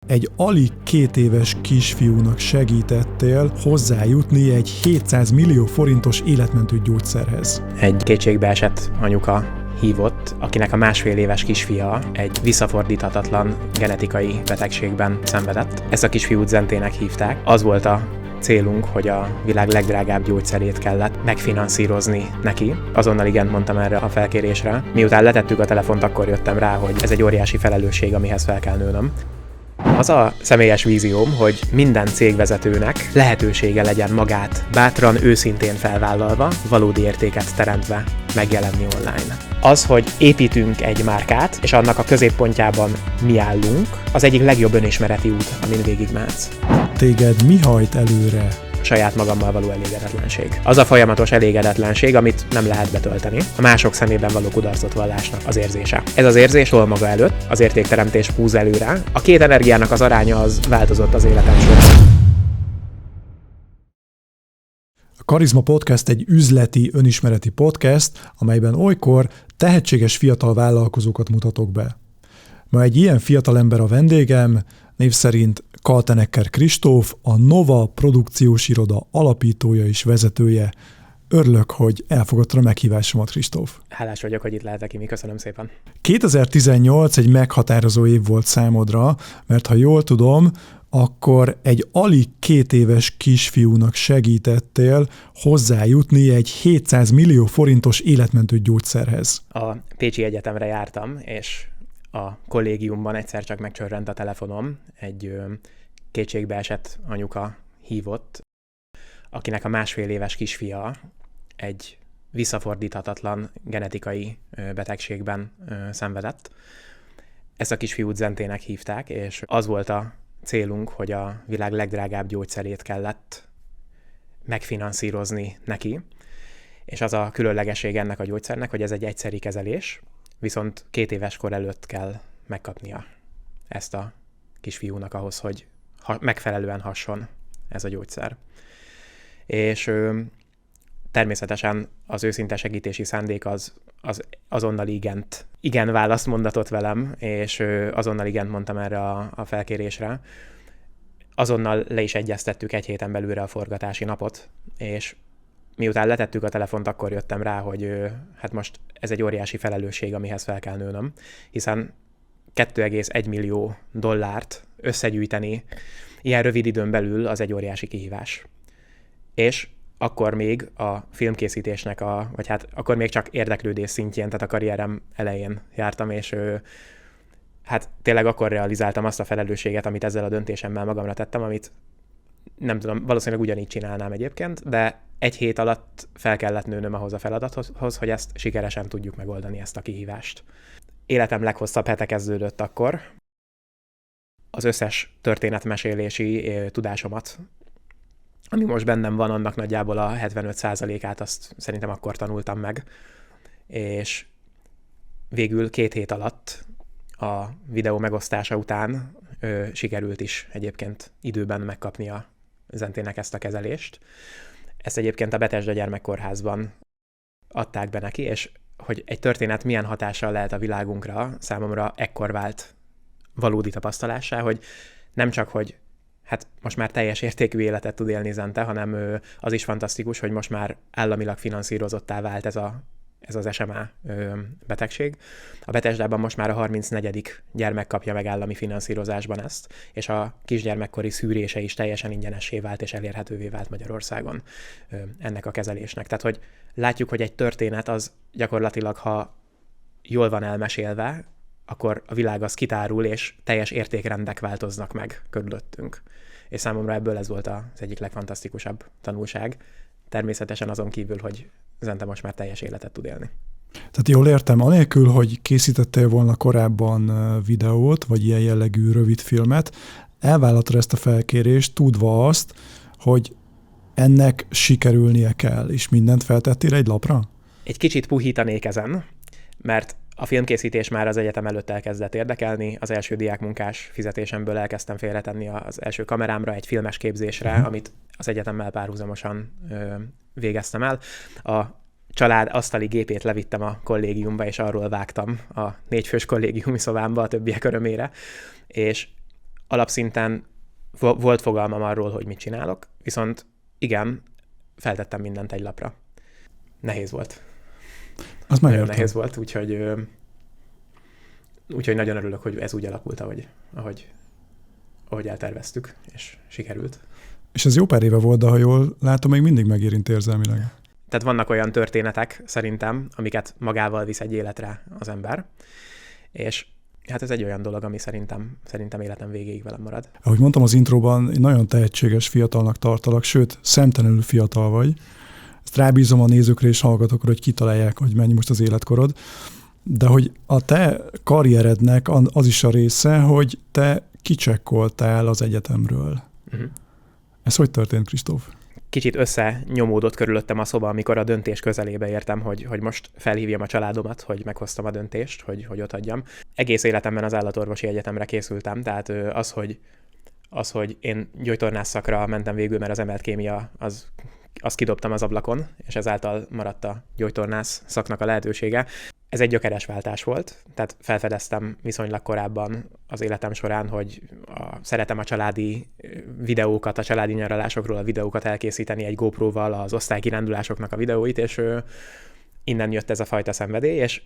Egy alig 2 éves kisfiúnak segítettél hozzájutni egy 700 millió forintos életmentő gyógyszerhez. Egy kétségbeesett anyuka hívott, akinek a 1,5 éves kisfia egy visszafordíthatatlan genetikai betegségben szenvedett. Ezt a kisfiút Zentének hívták. Az volt a célunk, hogy a világ legdrágább gyógyszerét kellett megfinanszírozni neki. Azonnal igent mondtam erre a felkérésre. Miután letettük a telefont, akkor jöttem rá, hogy ez egy óriási felelősség, amihez fel kell nőnöm. Az a személyes vízióm, hogy minden cégvezetőnek lehetősége legyen magát bátran, őszintén felvállalva, valódi értéket teremtve megjelenni online. Az, hogy építünk egy márkát, és annak a középpontjában mi állunk, az egyik legjobb önismereti út, amin végigmehetsz. Téged mi hajt előre? Saját magammal való elégedetlenség. Az a folyamatos elégedetlenség, amit nem lehet betölteni. A mások szemében való kudarcot vallásnak az érzése. Ez az érzés hol maga előtt, az értékteremtés húz előre. A két energiának az aránya az változott az életem során. A Karizma Podcast egy üzleti, önismereti podcast, amelyben olykor tehetséges fiatal vállalkozókat mutatok be. Ma egy ilyen fiatal ember a vendégem, név szerint Kaltenecker Kristóf, a Nova produkciós iroda alapítója és vezetője. Örülök, hogy elfogadtad a meghívásomat, Kristóf. Hálás vagyok, hogy itt lehetek, Imi, köszönöm szépen. 2018 egy meghatározó év volt számodra, mert ha jól tudom, akkor egy alig 2 éves kisfiúnak segítettél hozzájutni egy 700 millió forintos életmentő gyógyszerhez. A Pécsi Egyetemre jártam, és a kollégiumban egyszer csak megcsörrent a telefonom, egy kétségbeesett anyuka hívott, akinek a 1,5 éves kisfia egy visszafordíthatatlan genetikai betegségben szenvedett. Ezt a kisfiút Zentének hívták, és az volt a célunk, hogy a világ legdrágább gyógyszerét kellett megfinanszírozni neki, és az a különlegesség ennek a gyógyszernek, hogy ez egy egyszeri kezelés, viszont 2 éves kor előtt kell megkapnia ezt a kisfiúnak ahhoz, hogy megfelelően hasson ez a gyógyszer. És természetesen az őszinte segítési szándék az azonnal igen választ mondatott velem, és azonnal igent mondtam erre a felkérésre. Azonnal le is egyeztettük 1 héten belülre a forgatási napot, és miután letettük a telefont, akkor jöttem rá, hogy hát most ez egy óriási felelősség, amihez fel kell nőnöm, hiszen 2,1 millió dollárt összegyűjteni ilyen rövid időn belül az egy óriási kihívás. És akkor még a filmkészítésnek vagy hát akkor még csak érdeklődés szintjén, tehát a karrierem elején jártam, és hát tényleg akkor realizáltam azt a felelősséget, amit ezzel a döntésemmel magamra tettem, amit nem tudom, valószínűleg ugyanígy csinálnám egyébként, de 1 hét alatt fel kellett nőnöm ahhoz a feladathoz, hogy ezt sikeresen tudjuk megoldani, ezt a kihívást. Életem leghosszabb hete kezdődött akkor. Az összes történetmesélési tudásomat, ami most bennem van, annak nagyjából a 75%-át azt szerintem akkor tanultam meg, és végül 2 hét alatt a videó megosztása után sikerült is egyébként időben megkapni a Zentének ezt a kezelést. Ezt egyébként a Bethesda Gyermekkórházban adták be neki, és hogy egy történet milyen hatással lehet a világunkra, számomra ekkor vált valódi tapasztalássá, hogy nem csak, hogy hát most már teljes értékű életet tud élni Zente, hanem az is fantasztikus, hogy most már államilag finanszírozottá vált ez az SMA betegség. A Bethesdában most már a 34. gyermek kapja meg állami finanszírozásban ezt, és a kisgyermekkori szűrése is teljesen ingyenessé vált és elérhetővé vált Magyarországon ennek a kezelésnek. Tehát, hogy látjuk, hogy egy történet az gyakorlatilag, ha jól van elmesélve, akkor a világ az kitárul, és teljes értékrendek változnak meg körülöttünk. És számomra ebből ez volt az egyik legfantasztikusabb tanulság. Természetesen azon kívül, hogy Zente most már teljes életet tud élni. Tehát jól értem, anélkül, hogy készítettél volna korábban videót, vagy ilyen jellegű rövid filmet, elvállaltad ezt a felkérést, tudva azt, hogy ennek sikerülnie kell, és mindent feltettél egy lapra? Egy kicsit puhítanék ezen, mert a filmkészítés már az egyetem előtt elkezdett érdekelni, az első diákmunkás fizetésemből elkezdtem félretenni az első kamerámra egy filmes képzésre, amit az egyetemmel párhuzamosan végeztem el. A család asztali gépét levittem a kollégiumba, és arról vágtam a 4 fős kollégiumi szobámba a többiek örömére, és alapszinten volt fogalmam arról, hogy mit csinálok, viszont igen, feltettem mindent egy lapra. Nehéz volt. Az nagyon nehéz volt, úgyhogy nagyon örülök, hogy ez úgy alakult, ahogy elterveztük, és sikerült. És ez jó pár éve volt, de ha jól látom, még mindig megérint érzelmileg. Tehát vannak olyan történetek szerintem, amiket magával visz egy életre az ember, és hát ez egy olyan dolog, ami szerintem életem végéig velem marad. Ahogy mondtam az intróban, nagyon tehetséges fiatalnak tartalak, sőt, szemtelenül fiatal vagy. Ezt rábízom a nézőkre és hallgatókra, hogy kitalálják, hogy mennyi most az életkorod. De hogy a te karrierednek az is a része, hogy te kicsekkoltál az egyetemről. Uh-huh. Ez hogy történt, Kristóf? Kicsit összenyomódott körülöttem a szoba, amikor a döntés közelébe értem, hogy most felhívjam a családomat, hogy meghoztam a döntést, hogy ott adjam. Egész életemben az állatorvosi egyetemre készültem, tehát az, hogy én gyógytornász szakra mentem végül, mert az emelt kémia, azt kidobtam az ablakon, és ezáltal maradt a gyógytornász szaknak a lehetősége. Ez egy gyökeres váltás volt, tehát felfedeztem viszonylag korábban az életem során, hogy szeretem a családi videókat, a családi nyaralásokról a videókat elkészíteni egy GoPro-val, az osztálykirándulásoknak a videóit, és innen jött ez a fajta szenvedély, és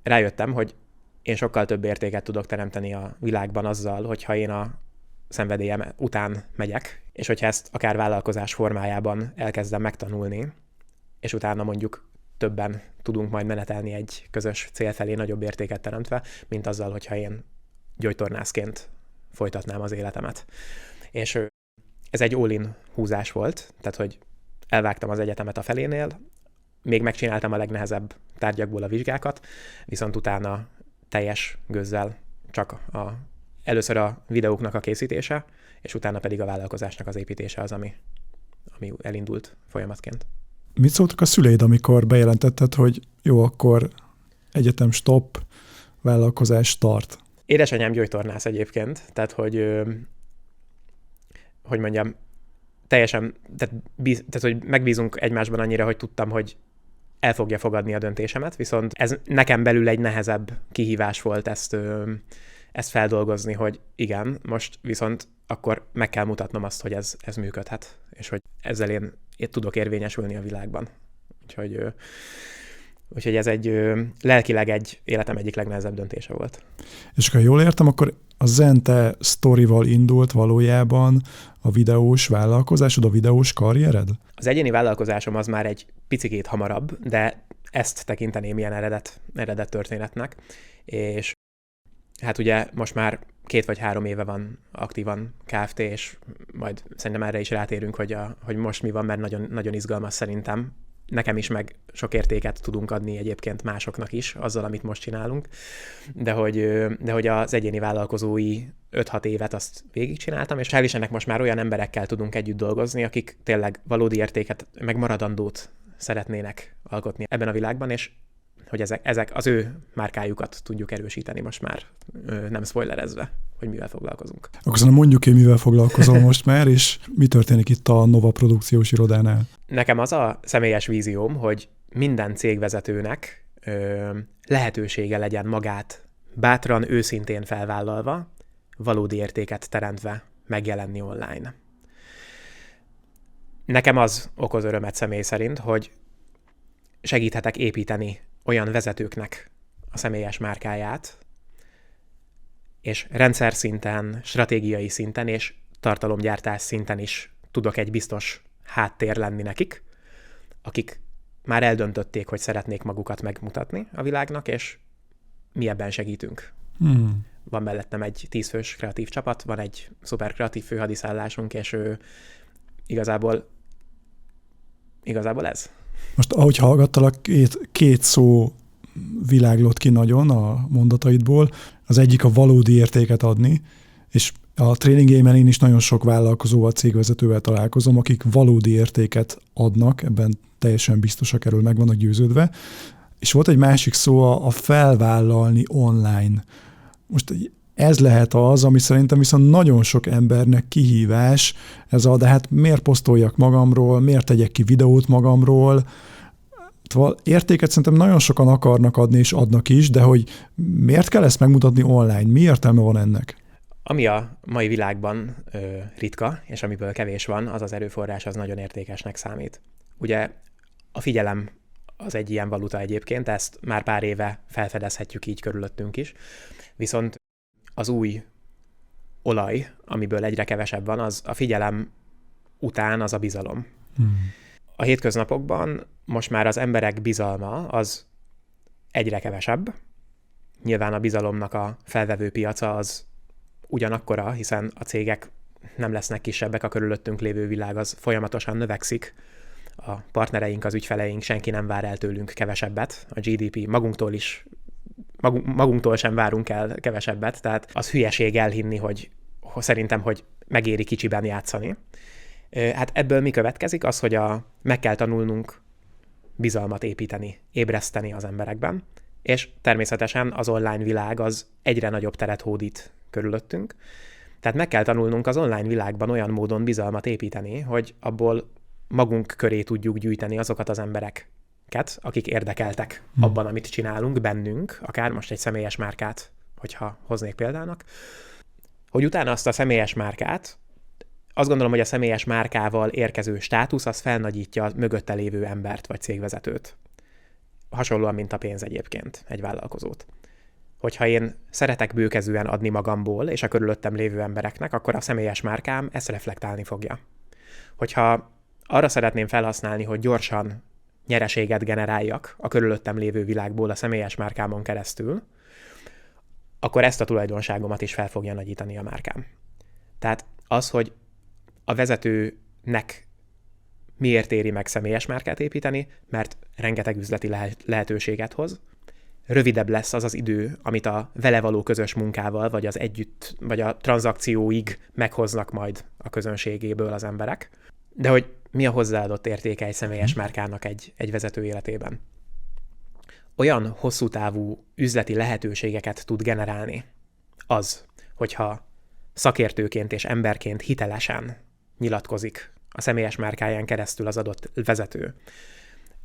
rájöttem, hogy én sokkal több értéket tudok teremteni a világban azzal, hogyha én a szenvedélyem után megyek, és hogyha ezt akár vállalkozás formájában elkezdem megtanulni, és utána mondjuk többen tudunk majd menetelni egy közös cél felé nagyobb értéket teremtve, mint azzal, hogyha én gyógytornászként folytatnám az életemet. És ez egy all-in húzás volt, tehát hogy elvágtam az egyetemet a felénél, még megcsináltam a legnehezebb tárgyakból a vizsgákat, viszont utána teljes gőzzel csak először a videóknak a készítése, és utána pedig a vállalkozásnak az építése az, ami elindult folyamatként. Mit szóltak a szüleid, amikor bejelentetted, hogy jó, akkor egyetem stop, vállalkozás start? Édesanyám gyógytornász egyébként, tehát hogy mondjam, teljesen, tehát hogy megbízunk egymásban annyira, hogy tudtam, hogy el fogja fogadni a döntésemet, viszont ez nekem belül egy nehezebb kihívás volt ezt feldolgozni, hogy igen, most viszont akkor meg kell mutatnom azt, hogy ez működhet, és hogy ezzel én tudok érvényesülni a világban. Úgyhogy ez lelkileg egy életem egyik legnehezebb döntése volt. És ha jól értem, akkor a Zente sztorival indult valójában a videós vállalkozásod, a videós karriered? Az egyéni vállalkozásom az már egy picikét hamarabb, de ezt tekinteném ilyen eredet történetnek, és hát ugye most már 2 vagy 3 éve van aktívan Kft., és majd szerintem erre is rátérünk, hogy most mi van, mert nagyon, nagyon izgalmas szerintem. Nekem is meg sok értéket tudunk adni egyébként másoknak is, azzal, amit most csinálunk, de hogy az egyéni vállalkozói 5-6 évet azt végigcsináltam, és hál' Istennek most már olyan emberekkel tudunk együtt dolgozni, akik tényleg valódi értéket, meg maradandót szeretnének alkotni ebben a világban, és hogy ezek az ő márkájukat tudjuk erősíteni most már, nem spoilerezve, hogy mivel foglalkozunk. Akkor szerintem mondjuk én, mivel foglalkozol most már, és mi történik itt a Nova produkciós irodánál? Nekem az a személyes vízióm, hogy minden cégvezetőnek lehetősége legyen magát bátran, őszintén felvállalva, valódi értéket teremtve megjelenni online. Nekem az okoz örömet személy szerint, hogy segíthetek építeni olyan vezetőknek a személyes márkáját, és rendszer szinten, stratégiai szinten és tartalomgyártás szinten is tudok egy biztos háttér lenni nekik, akik már eldöntötték, hogy szeretnék magukat megmutatni a világnak, és mi ebben segítünk. Van mellettem egy 10 fős kreatív csapat, van egy szuper kreatív főhadiszállásunk, és igazából ez. Most ahogy hallgattalak, két szó világlott ki nagyon a mondataidból. Az egyik a valódi értéket adni, és a tréningeimen én is nagyon sok vállalkozóval, cégvezetővel találkozom, akik valódi értéket adnak, ebben teljesen biztosak, erről meg vannak győződve. És volt egy másik szó, a felvállalni online. Most ez lehet az, ami szerintem viszont nagyon sok embernek kihívás, de hát miért posztoljak magamról, miért tegyek ki videót magamról. Értéket szerintem nagyon sokan akarnak adni, és adnak is, de hogy miért kell ezt megmutatni online? Mi értelme van ennek? Ami a mai világban ritka, és amiből kevés van, az az erőforrás, az nagyon értékesnek számít. Ugye a figyelem az egy ilyen valuta egyébként, ezt már pár éve felfedezhetjük így körülöttünk is, viszont az új olaj, amiből egyre kevesebb van, az a figyelem után az a bizalom. A hétköznapokban most már az emberek bizalma az egyre kevesebb. Nyilván a bizalomnak a felvevő piaca az ugyanakkora, hiszen a cégek nem lesznek kisebbek, a körülöttünk lévő világ az folyamatosan növekszik. A partnereink, az ügyfeleink, senki nem vár el tőlünk kevesebbet. A GDP magunktól sem várunk el kevesebbet, tehát az hülyeség elhinni, hogy szerintem, hogy megéri kicsiben játszani. Hát ebből mi következik? Az, hogy meg kell tanulnunk bizalmat építeni, ébreszteni az emberekben, és természetesen az online világ az egyre nagyobb teret hódít körülöttünk. Tehát meg kell tanulnunk az online világban olyan módon bizalmat építeni, hogy abból magunk köré tudjuk gyűjteni azokat az embereket, akik érdekeltek abban, amit csinálunk, bennünk, akár most egy személyes márkát, hogyha hoznék példának, hogy utána azt a személyes márkát, azt gondolom, hogy a személyes márkával érkező státusz, az felnagyítja a mögötte lévő embert vagy cégvezetőt. Hasonlóan, mint a pénz egyébként, egy vállalkozót. Hogyha én szeretek bőkezűen adni magamból és a körülöttem lévő embereknek, akkor a személyes márkám ezt reflektálni fogja. Hogyha arra szeretném felhasználni, hogy gyorsan nyereséget generáljak a körülöttem lévő világból a személyes márkámon keresztül, akkor ezt a tulajdonságomat is fel fogja nagyítani a márkám. Tehát az, hogy a vezetőnek miért éri meg személyes márkát építeni, mert rengeteg üzleti lehetőséget hoz, rövidebb lesz az az idő, amit a vele való közös munkával, vagy a tranzakcióig meghoznak majd a közönségéből az emberek. De hogy mi a hozzáadott értéke egy személyes márkának egy vezető életében? Olyan hosszú távú üzleti lehetőségeket tud generálni az, hogyha szakértőként és emberként hitelesen nyilatkozik a személyes márkáján keresztül az adott vezető.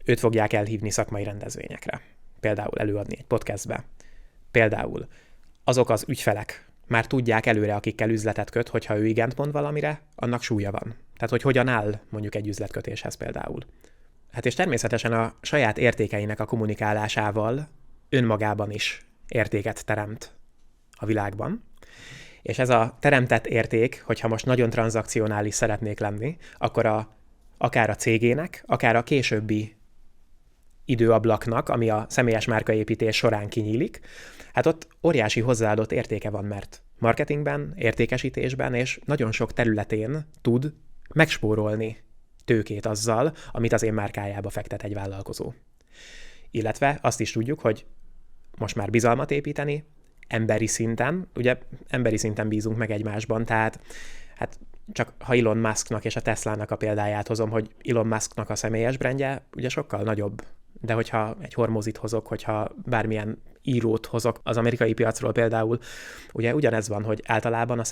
Őt fogják elhívni szakmai rendezvényekre. Például előadni egy podcastbe. Például azok az ügyfelek már tudják előre, akikkel üzletet köt, hogyha ő igent mond valamire, annak súlya van. Tehát, hogy hogyan áll mondjuk egy üzletkötéshez például. Hát és természetesen a saját értékeinek a kommunikálásával önmagában is értéket teremt a világban. És ez a teremtett érték, hogyha most nagyon tranzakcionális szeretnék lenni, akkor akár a cégének, akár a későbbi időablaknak, ami a személyes márkaépítés során kinyílik, hát ott óriási hozzáadott értéke van, mert marketingben, értékesítésben és nagyon sok területén tud megspórolni tőkét azzal, amit az én márkájába fektet egy vállalkozó. Illetve azt is tudjuk, hogy most már bizalmat építeni, emberi szinten, ugye emberi szinten bízunk meg egymásban, tehát hát csak ha Elon Musknak és a Teslának a példáját hozom, hogy Elon Musknak a személyes brandje ugye sokkal nagyobb, de hogyha egy Hormozit hozok, hogyha bármilyen írót hozok az amerikai piacról például, ugye ugyanez van, hogy általában a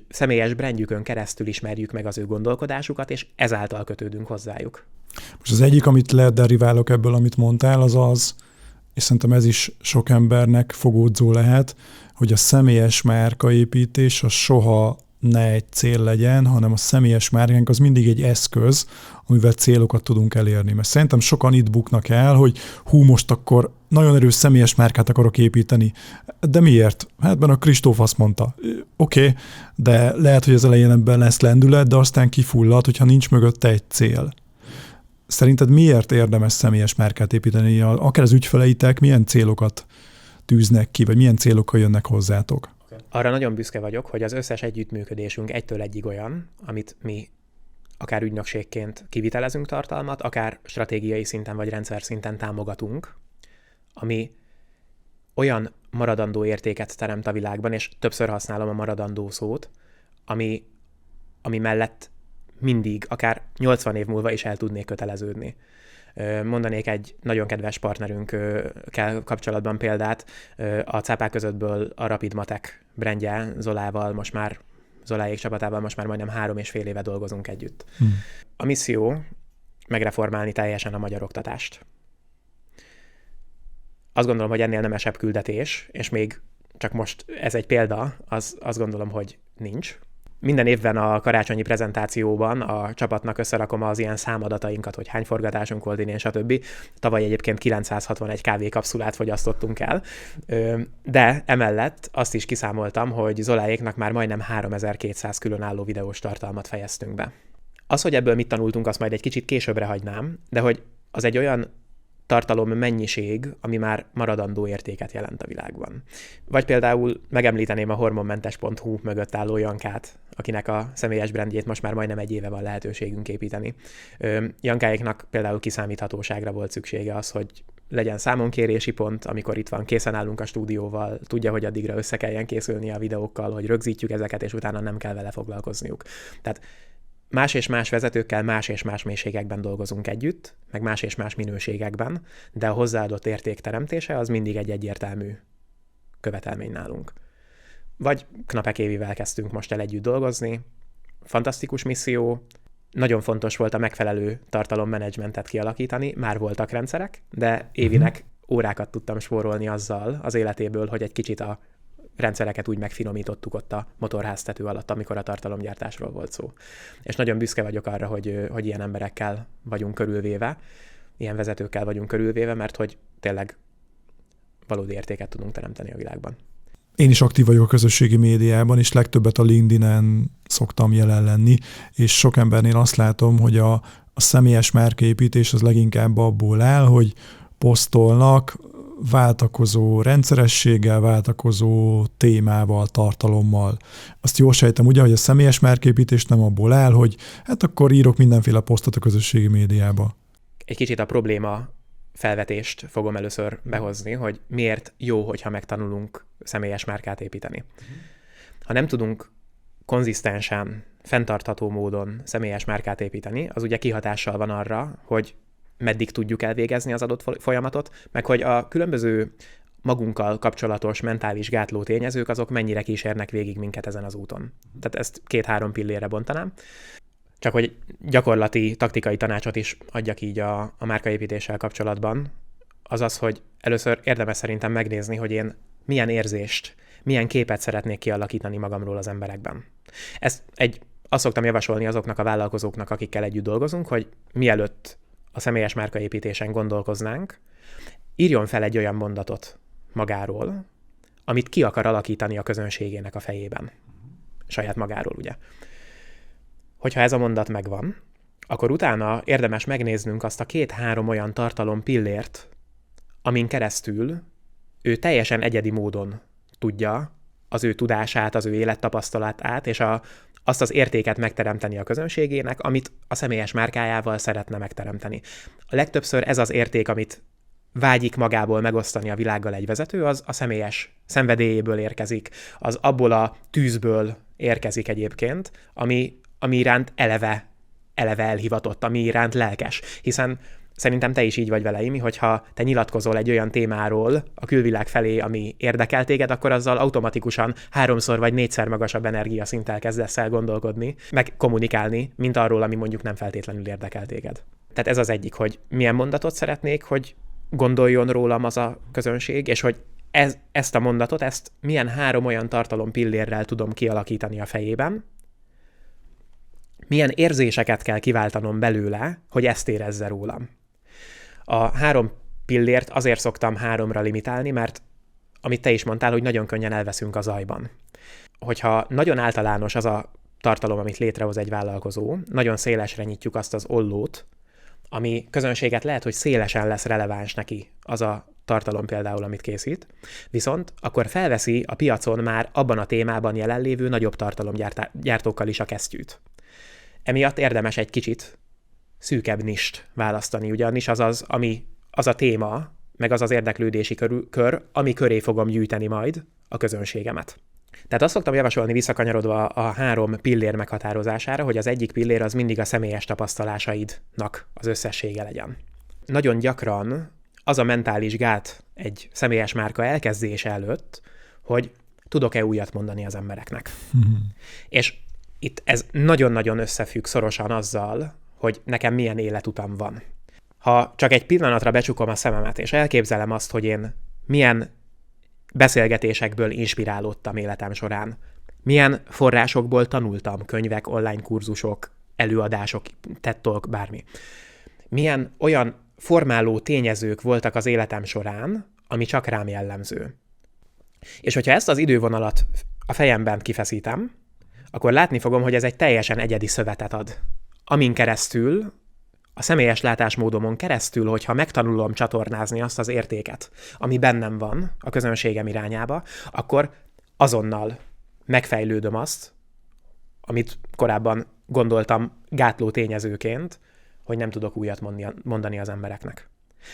személyes brandjükön keresztül ismerjük meg az ő gondolkodásukat, és ezáltal kötődünk hozzájuk. Most az egyik, amit deriválok ebből, amit mondtál, az, és szerintem ez is sok embernek fogódzó lehet, hogy a személyes márkaépítés az soha ne egy cél legyen, hanem a személyes márkánk az mindig egy eszköz, amivel célokat tudunk elérni. Mert szerintem sokan itt buknak el, hogy most akkor nagyon erős személyes márkát akarok építeni. De miért? Hát benne a Kristóf azt mondta, oké, de lehet, hogy az elején ebben lesz lendület, de aztán kifullad, hogyha nincs mögötte egy cél. Szerinted miért érdemes személyes márkát építeni? Akár az ügyfeleitek milyen célokat tűznek ki, vagy milyen célokkal jönnek hozzátok? Arra nagyon büszke vagyok, hogy az összes együttműködésünk egytől egyig olyan, amit mi akár ügynökségként kivitelezünk tartalmat, akár stratégiai szinten vagy rendszer szinten támogatunk, ami olyan maradandó értéket teremt a világban, és többször használom a maradandó szót, ami mellett mindig, akár 80 év múlva is el tudnék köteleződni. Mondanék egy nagyon kedves partnerünkkel kapcsolatban példát, a Cápák közöttből a Rapid Matek brandje Zoláék csapatával most már majdnem 3,5 éve dolgozunk együtt. A misszió megreformálni teljesen a magyar oktatást. Azt gondolom, hogy ennél nemesebb küldetés, és még csak most ez egy példa, azt gondolom, hogy nincs. Minden évben a karácsonyi prezentációban a csapatnak összerakom az ilyen számadatainkat, hogy hány forgatásunk volt idén, stb. Tavaly egyébként 961 kávékapszulát fogyasztottunk el, de emellett azt is kiszámoltam, hogy Zoláéknak már majdnem 3200 különálló videós tartalmat fejeztünk be. Az, hogy ebből mit tanultunk, azt majd egy kicsit későbbre hagynám, de hogy az egy olyan tartalom mennyiség, ami már maradandó értéket jelent a világban. Vagy például megemlíteném a hormonmentes.hu mögött álló Jankát, akinek a személyes brandjét most már majdnem egy éve van lehetőségünk építeni. Jankáéknak például kiszámíthatóságra volt szüksége az, hogy legyen számonkérési pont, amikor itt van, készen állunk a stúdióval, tudja, hogy addigra össze kelljen készülni a videókkal, hogy rögzítjük ezeket, és utána nem kell vele foglalkozniuk. Tehát más és más vezetőkkel más és más mélységekben dolgozunk együtt, meg más és más minőségekben, de a hozzáadott érték teremtése az mindig egy egyértelmű követelmény nálunk. Vagy Knapek Évivel kezdtünk most el együtt dolgozni, fantasztikus misszió, nagyon fontos volt a megfelelő tartalommenedzsmentet kialakítani, már voltak rendszerek, de Évinek órákat tudtam spórolni azzal az életéből, hogy egy kicsit a rendszereket úgy megfinomítottuk ott a motorháztető alatt, amikor a tartalomgyártásról volt szó. És nagyon büszke vagyok arra, hogy ilyen emberekkel vagyunk körülvéve, ilyen vezetőkkel vagyunk körülvéve, mert hogy tényleg valódi értéket tudunk teremteni a világban. Én is aktív vagyok a közösségi médiában, és legtöbbet a LinkedIn-en szoktam jelen lenni, és sok embernél azt látom, hogy a személyes márkaépítés az leginkább abból áll, hogy posztolnak váltakozó rendszerességgel, váltakozó témával, tartalommal. Azt jól sejtem ugye, hogy a személyes márkaépítés nem abból áll, hogy hát akkor írok mindenféle posztot a közösségi médiába. Egy kicsit a probléma felvetést fogom először behozni, hogy miért jó, hogyha megtanulunk személyes márkát építeni. Ha nem tudunk konzisztensen, fenntartható módon személyes márkát építeni, az ugye kihatással van arra, hogy meddig tudjuk elvégezni az adott folyamatot, meg hogy a különböző magunkkal kapcsolatos mentális gátló tényezők, azok mennyire kísérnek végig minket ezen az úton. Tehát ezt 2-3 pillérre bontanám. Csak hogy gyakorlati, taktikai tanácsot is adjak így a márkaépítéssel kapcsolatban, az az, hogy először érdemes szerintem megnézni, hogy én milyen érzést, milyen képet szeretnék kialakítani magamról az emberekben. Azt szoktam javasolni azoknak a vállalkozóknak, akikkel együtt dolgozunk, hogy mielőtt a személyes márkaépítésen gondolkoznánk, írjon fel egy olyan mondatot magáról, amit ki akar alakítani a közönségének a fejében. Saját magáról, ugye. Hogyha ez a mondat megvan, akkor utána érdemes megnéznünk azt a 2-3 olyan tartalom pillért, amin keresztül ő teljesen egyedi módon tudja az ő tudását, az ő élettapasztalatát, és azt az értéket megteremteni a közönségének, amit a személyes márkájával szeretne megteremteni. A legtöbbször ez az érték, amit vágyik magából megosztani a világgal egy vezető, az a személyes szenvedélyéből érkezik, az abból a tűzből érkezik egyébként, ami iránt eleve elhivatott, ami iránt lelkes. Hiszen szerintem te is így vagy vele, Imi, hogyha te nyilatkozol egy olyan témáról a külvilág felé, ami érdekel téged, akkor azzal automatikusan 3-szor vagy 4-szer magasabb energiaszinttel kezdesz el gondolkodni, meg kommunikálni, mint arról, ami mondjuk nem feltétlenül érdekel téged. Tehát ez az egyik, hogy milyen mondatot szeretnék, hogy gondoljon rólam az a közönség, és hogy ezt a mondatot, ezt milyen 3 olyan tartalom pillérrel tudom kialakítani a fejében, milyen érzéseket kell kiváltanom belőle, hogy ezt érezze rólam. A 3 pillért azért szoktam 3-ra limitálni, mert amit te is mondtál, hogy nagyon könnyen elveszünk a zajban. Hogyha nagyon általános az a tartalom, amit létrehoz egy vállalkozó, nagyon szélesre nyitjuk azt az ollót, ami közönséget lehet, hogy szélesen lesz releváns neki az a tartalom például, amit készít, viszont akkor felveszi a piacon már abban a témában jelenlévő nagyobb tartalomgyártókkal is a kesztyűt. Emiatt érdemes egy kicsit szűkebb nist választani, ugyanis az a téma, meg az érdeklődési kör, ami köré fogom gyűjteni majd a közönségemet. Tehát azt szoktam javasolni visszakanyarodva a 3 pillér meghatározására, hogy az egyik pillér az mindig a személyes tapasztalásaidnak az összessége legyen. Nagyon gyakran az a mentális gát egy személyes márka elkezdése előtt, hogy tudok-e újat mondani az embereknek. És itt ez nagyon-nagyon összefügg szorosan azzal, hogy nekem milyen életutam van. Ha csak egy pillanatra becsukom a szememet, és elképzelem azt, hogy én milyen beszélgetésekből inspirálódtam életem során, Milyen forrásokból tanultam, könyvek, online kurzusok, előadások, TED Talk, bármi. Milyen olyan formáló tényezők voltak az életem során, ami csak rám jellemző. És hogyha ezt az idővonalat a fejemben kifeszítem, akkor látni fogom, hogy ez egy teljesen egyedi szövetet ad. Amin keresztül, a személyes látásmódomon keresztül, hogyha megtanulom csatornázni azt az értéket, ami bennem van a közönségem irányába, akkor azonnal megfejlődöm azt, amit korábban gondoltam gátló tényezőként, hogy nem tudok újat mondani az embereknek.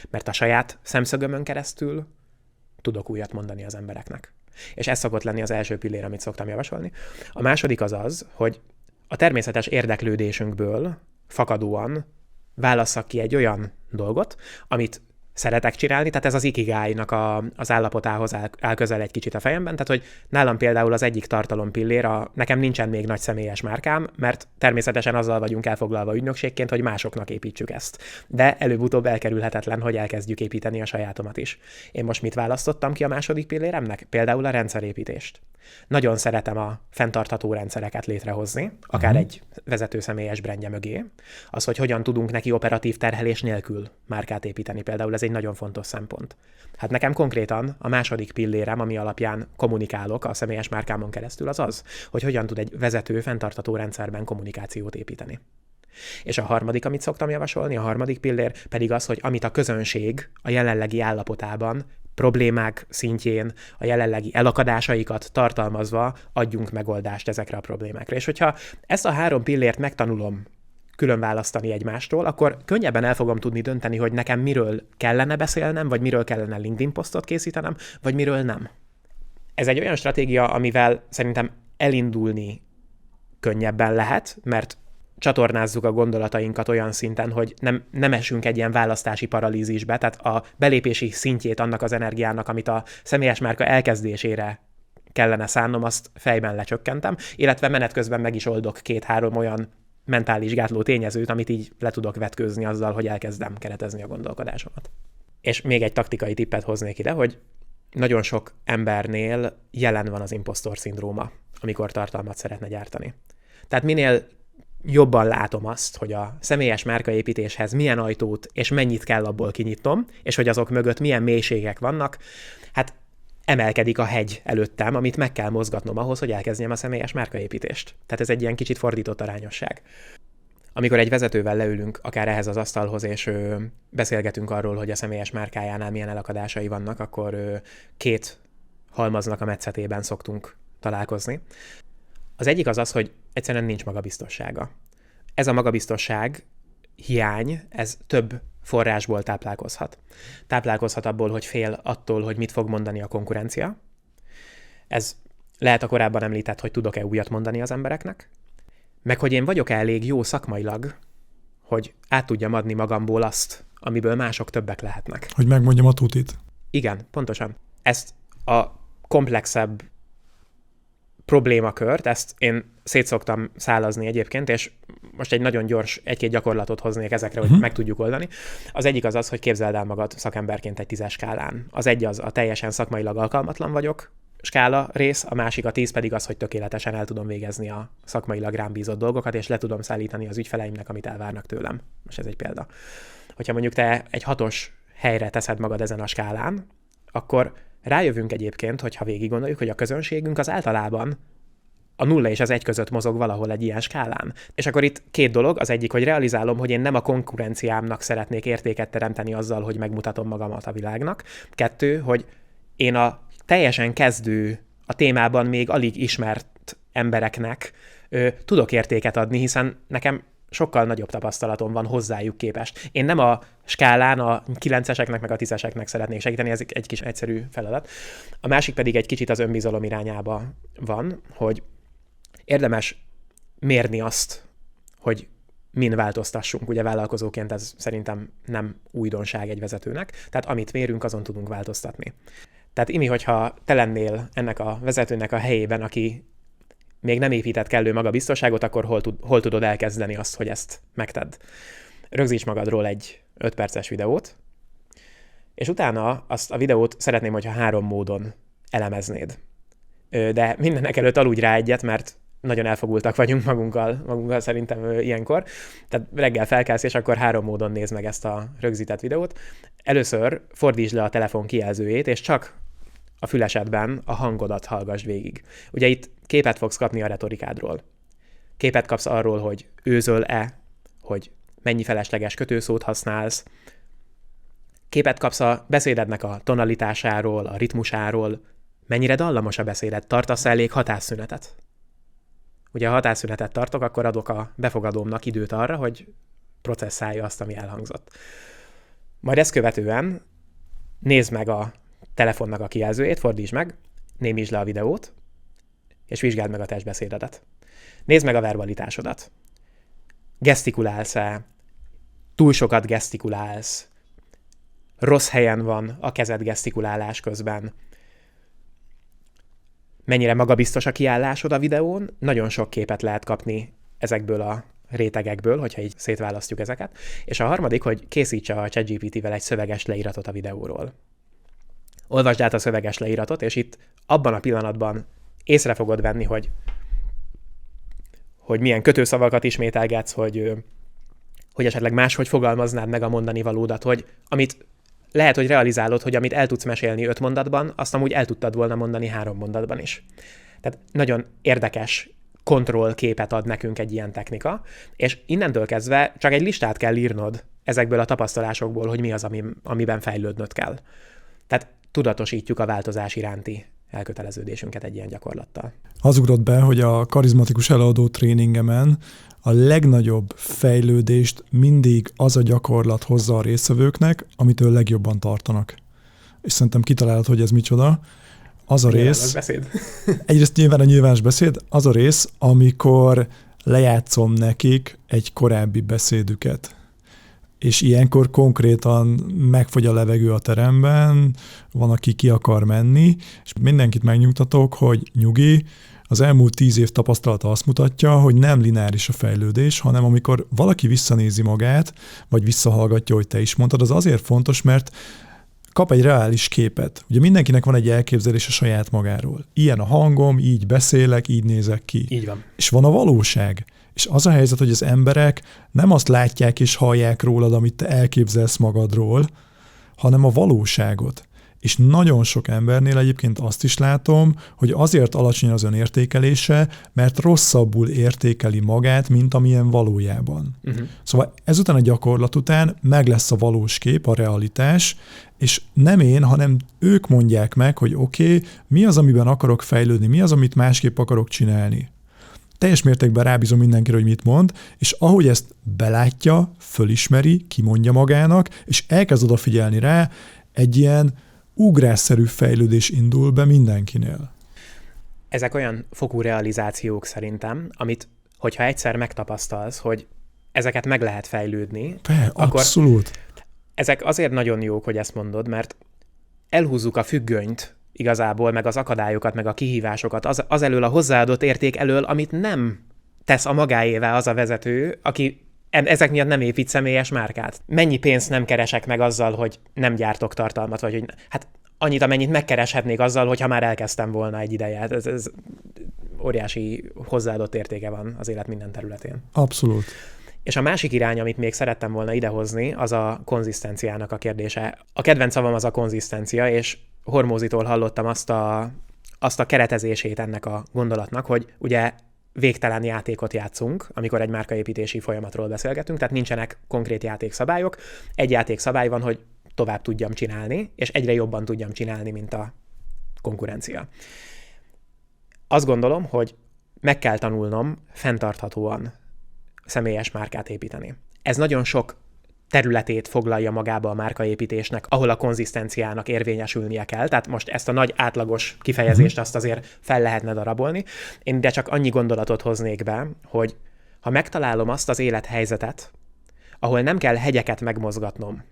Mert a saját szemszögömön keresztül tudok újat mondani az embereknek. És ez szokott lenni az első pillér, amit szoktam javasolni. A második az, hogy a természetes érdeklődésünkből fakadóan válasszak ki egy olyan dolgot, amit szeretek csinálni, tehát ez az ikigáinak az állapotához áll közel egy kicsit a fejemben, tehát hogy nálam például az egyik tartalompillér, nekem nincsen még nagy személyes márkám, mert természetesen azzal vagyunk elfoglalva ügynökségként, hogy másoknak építsük ezt. De előbb-utóbb elkerülhetetlen, hogy elkezdjük építeni a sajátomat is. Én most mit választottam ki a második pilléremnek? Például a rendszerépítést. Nagyon szeretem a fenntartható rendszereket létrehozni, akár egy vezető személyes brandje mögé. Az, hogy hogyan tudunk neki operatív terhelés nélkül márkát építeni, például ez egy nagyon fontos szempont. Hát nekem konkrétan a második pillérem, ami alapján kommunikálok a személyes márkámon keresztül, az, hogy hogyan tud egy vezető fenntartható rendszerben kommunikációt építeni. És a harmadik, amit szoktam javasolni, a harmadik pillér pedig az, hogy amit a közönség a jelenlegi állapotában problémák szintjén, a jelenlegi elakadásaikat tartalmazva adjunk megoldást ezekre a problémákra. És hogyha ezt a három pillért megtanulom külön választani egymástól, akkor könnyebben el fogom tudni dönteni, hogy nekem miről kellene beszélnem, vagy miről kellene LinkedIn posztot készítenem, vagy miről nem. Ez egy olyan stratégia, amivel szerintem elindulni könnyebben lehet, mert csatornázzuk a gondolatainkat olyan szinten, hogy nem esünk egy ilyen választási paralízisbe, tehát a belépési szintjét annak az energiának, amit a személyes márka elkezdésére kellene szánnom, azt fejben lecsökkentem, illetve menet közben meg is oldok 2-3 olyan mentális gátló tényezőt, amit így le tudok vetkőzni azzal, hogy elkezdem keretezni a gondolkodásomat. És még egy taktikai tippet hoznék ide, hogy nagyon sok embernél jelen van az impostor szindróma, amikor tartalmat szeretne gyártani. Tehát minél jobban látom azt, hogy a személyes márkaépítéshez milyen ajtót és mennyit kell abból kinyitnom, és hogy azok mögött milyen mélységek vannak, hát emelkedik a hegy előttem, amit meg kell mozgatnom ahhoz, hogy elkezdjem a személyes márkaépítést. Tehát ez egy ilyen kicsit fordított arányosság. Amikor egy vezetővel leülünk akár ehhez az asztalhoz, és beszélgetünk arról, hogy a személyes márkájánál milyen elakadásai vannak, akkor 2 halmaznak a metszetében szoktunk találkozni. Az egyik az, hogy egyszerűen nincs magabiztossága. Ez a magabiztosság hiány, ez több forrásból táplálkozhat. Táplálkozhat abból, hogy fél attól, hogy mit fog mondani a konkurencia. Ez lehet a korábban említett, hogy tudok-e újat mondani az embereknek. Meg hogy én vagyok elég jó szakmailag, hogy át tudjam adni magamból azt, amiből mások többek lehetnek. Hogy megmondjam a tutit. Igen, pontosan. Ezt a komplexebb problémakört, ezt én szétszoktam szálazni egyébként, és most egy nagyon gyors 1-2 gyakorlatot hoznék ezekre, hogy meg tudjuk oldani. Az egyik az, hogy képzeld el magad szakemberként egy 10-es skálán. Az egy az a teljesen szakmailag alkalmatlan vagyok skála rész, a másik a 10 pedig az, hogy tökéletesen el tudom végezni a szakmailag rám bízott dolgokat, és le tudom szállítani az ügyfeleimnek, amit elvárnak tőlem. Most ez egy példa. Hogyha mondjuk te egy 6-os helyre teszed magad ezen a skálán, akkor rájövünk egyébként, hogyha végig gondoljuk, hogy a közönségünk az általában a 0 és az 1 között mozog valahol egy ilyen skálán. És akkor itt 2 dolog, az egyik, hogy realizálom, hogy én nem a konkurenciámnak szeretnék értéket teremteni azzal, hogy megmutatom magamat a világnak. 2, hogy én a teljesen kezdő, a témában még alig ismert embereknek tudok értéket adni, hiszen nekem sokkal nagyobb tapasztalatom van hozzájuk képest. Én nem a skálán a 9-eseknek meg a 10-eseknek szeretnék segíteni, ez egy kis egyszerű feladat. A másik pedig egy kicsit az önbizalom irányába van, hogy érdemes mérni azt, hogy min változtassunk. Ugye vállalkozóként ez szerintem nem újdonság egy vezetőnek, tehát amit mérünk, azon tudunk változtatni. Tehát Imi, hogyha te lennél ennek a vezetőnek a helyében, aki még nem épített kellő magabiztosságot, akkor hol tudod elkezdeni azt, hogy ezt megtedd? Rögzíts magadról egy 5 perces videót, és utána azt a videót szeretném, hogyha 3 módon elemeznéd. de mindenek előtt aludj rá egyet, mert nagyon elfogultak vagyunk magunkkal szerintem ilyenkor. Tehát reggel felkelsz, és akkor 3 módon nézd meg ezt a rögzített videót. Először fordítsd le a telefon kijelzőjét, és csak a fülesedben a hangodat hallgassd végig. Ugye itt képet fogsz kapni a retorikádról. Képet kapsz arról, hogy őzöl-e, hogy mennyi felesleges kötőszót használsz. Képet kapsz a beszédednek a tonalitásáról, a ritmusáról, mennyire dallamos a beszéded, tartasz elég hatásszünetet. Ugye ha hatásszünetet tartok, akkor adok a befogadómnak időt arra, hogy processzálja azt, ami elhangzott. Majd ezt követően nézd meg a telefonnak a kijelzőjét, fordítsd meg, némítsd le a videót, és vizsgáld meg a testbeszédedet. Nézd meg a verbalitásodat. Gesztikulálsz-e? Túl sokat gesztikulálsz? Rossz helyen van a kezed gesztikulálás közben? Mennyire magabiztos a kiállásod a videón? Nagyon sok képet lehet kapni ezekből a rétegekből, hogyha így szétválasztjuk ezeket. És a harmadik, hogy készítse a ChatGPT-vel egy szöveges leíratot a videóról. Olvasd át a szöveges leíratot, és itt abban a pillanatban észre fogod venni, hogy milyen kötőszavakat ismételgetsz, hogy esetleg máshogy fogalmaznád meg a mondani valódat, hogy amit lehet, hogy realizálod, hogy amit el tudsz mesélni 5 mondatban, azt amúgy el tudtad volna mondani 3 mondatban is. Tehát nagyon érdekes kontrollképet ad nekünk egy ilyen technika, és innentől kezdve csak egy listát kell írnod ezekből a tapasztalásokból, hogy mi az, amiben fejlődnöd kell. Tehát tudatosítjuk a változás iránti elköteleződésünket egy ilyen gyakorlattal. Az ugrott be, hogy a karizmatikus előadó tréningemen a legnagyobb fejlődést mindig az a gyakorlat hozza a résztvevőknek, amitől legjobban tartanak. És szerintem kitalálod, hogy ez micsoda. Az a rész... beszéd. Egyrészt nyilván a nyilvános beszéd, az a rész, amikor lejátszom nekik egy korábbi beszédüket. És ilyenkor konkrétan megfogy a levegő a teremben, van, aki ki akar menni, és mindenkit megnyugtatok, hogy nyugi, az elmúlt 10 év tapasztalata azt mutatja, hogy nem lineáris a fejlődés, hanem amikor valaki visszanézi magát, vagy visszahallgatja, hogy te is mondtad, az azért fontos, mert kap egy reális képet. Ugye mindenkinek van egy elképzelés a saját magáról. Ilyen a hangom, így beszélek, így nézek ki. Így van. És van a valóság. És az a helyzet, hogy az emberek nem azt látják és hallják rólad, amit te elképzelsz magadról, hanem a valóságot. És nagyon sok embernél egyébként azt is látom, hogy azért alacsony az önértékelése, mert rosszabbul értékeli magát, mint amilyen valójában. Szóval ezután a gyakorlat után meg lesz a valós kép, a realitás, és nem én, hanem ők mondják meg, hogy oké, mi az, amiben akarok fejlődni, mi az, amit másképp akarok csinálni. Teljes mértékben rábízom mindenkire, hogy mit mond, és ahogy ezt belátja, fölismeri, kimondja magának, és elkezd odafigyelni rá, egy ilyen ugrásszerű fejlődés indul be mindenkinél. Ezek olyan fokú realizációk szerintem, amit, hogyha egyszer megtapasztalsz, hogy ezeket meg lehet fejlődni, akkor abszolút. Ezek azért nagyon jók, hogy ezt mondod, mert elhúzzuk a függönyt igazából, meg az akadályokat, meg a kihívásokat, az elől a hozzáadott érték elől, amit nem tesz a magáévá az a vezető, aki ezek miatt nem épít személyes márkát. Mennyi pénzt nem keresek meg azzal, hogy nem gyártok tartalmat, vagy hogy hát annyit, amennyit megkereshetnék azzal, hogyha már elkezdtem volna egy ideje. Ez óriási hozzáadott értéke van az élet minden területén. Abszolút. És a másik irány, amit még szerettem volna idehozni, az a konzisztenciának a kérdése. A kedvenc szavam az a konzisztencia, és Hormózitól hallottam azt a keretezését ennek a gondolatnak, hogy ugye végtelen játékot játszunk, amikor egy márkaépítési folyamatról beszélgetünk, tehát nincsenek konkrét játékszabályok. Egy játékszabály van, hogy tovább tudjam csinálni, és egyre jobban tudjam csinálni, mint a konkurencia. Azt gondolom, hogy meg kell tanulnom fenntarthatóan személyes márkát építeni. Ez nagyon sok területét foglalja magába a márkaépítésnek, ahol a konzisztenciának érvényesülnie kell. Tehát most ezt a nagy átlagos kifejezést azt azért fel lehetne darabolni. Én de csak annyi gondolatot hoznék be, hogy ha megtalálom azt az élethelyzetet, ahol nem kell hegyeket megmozgatnom,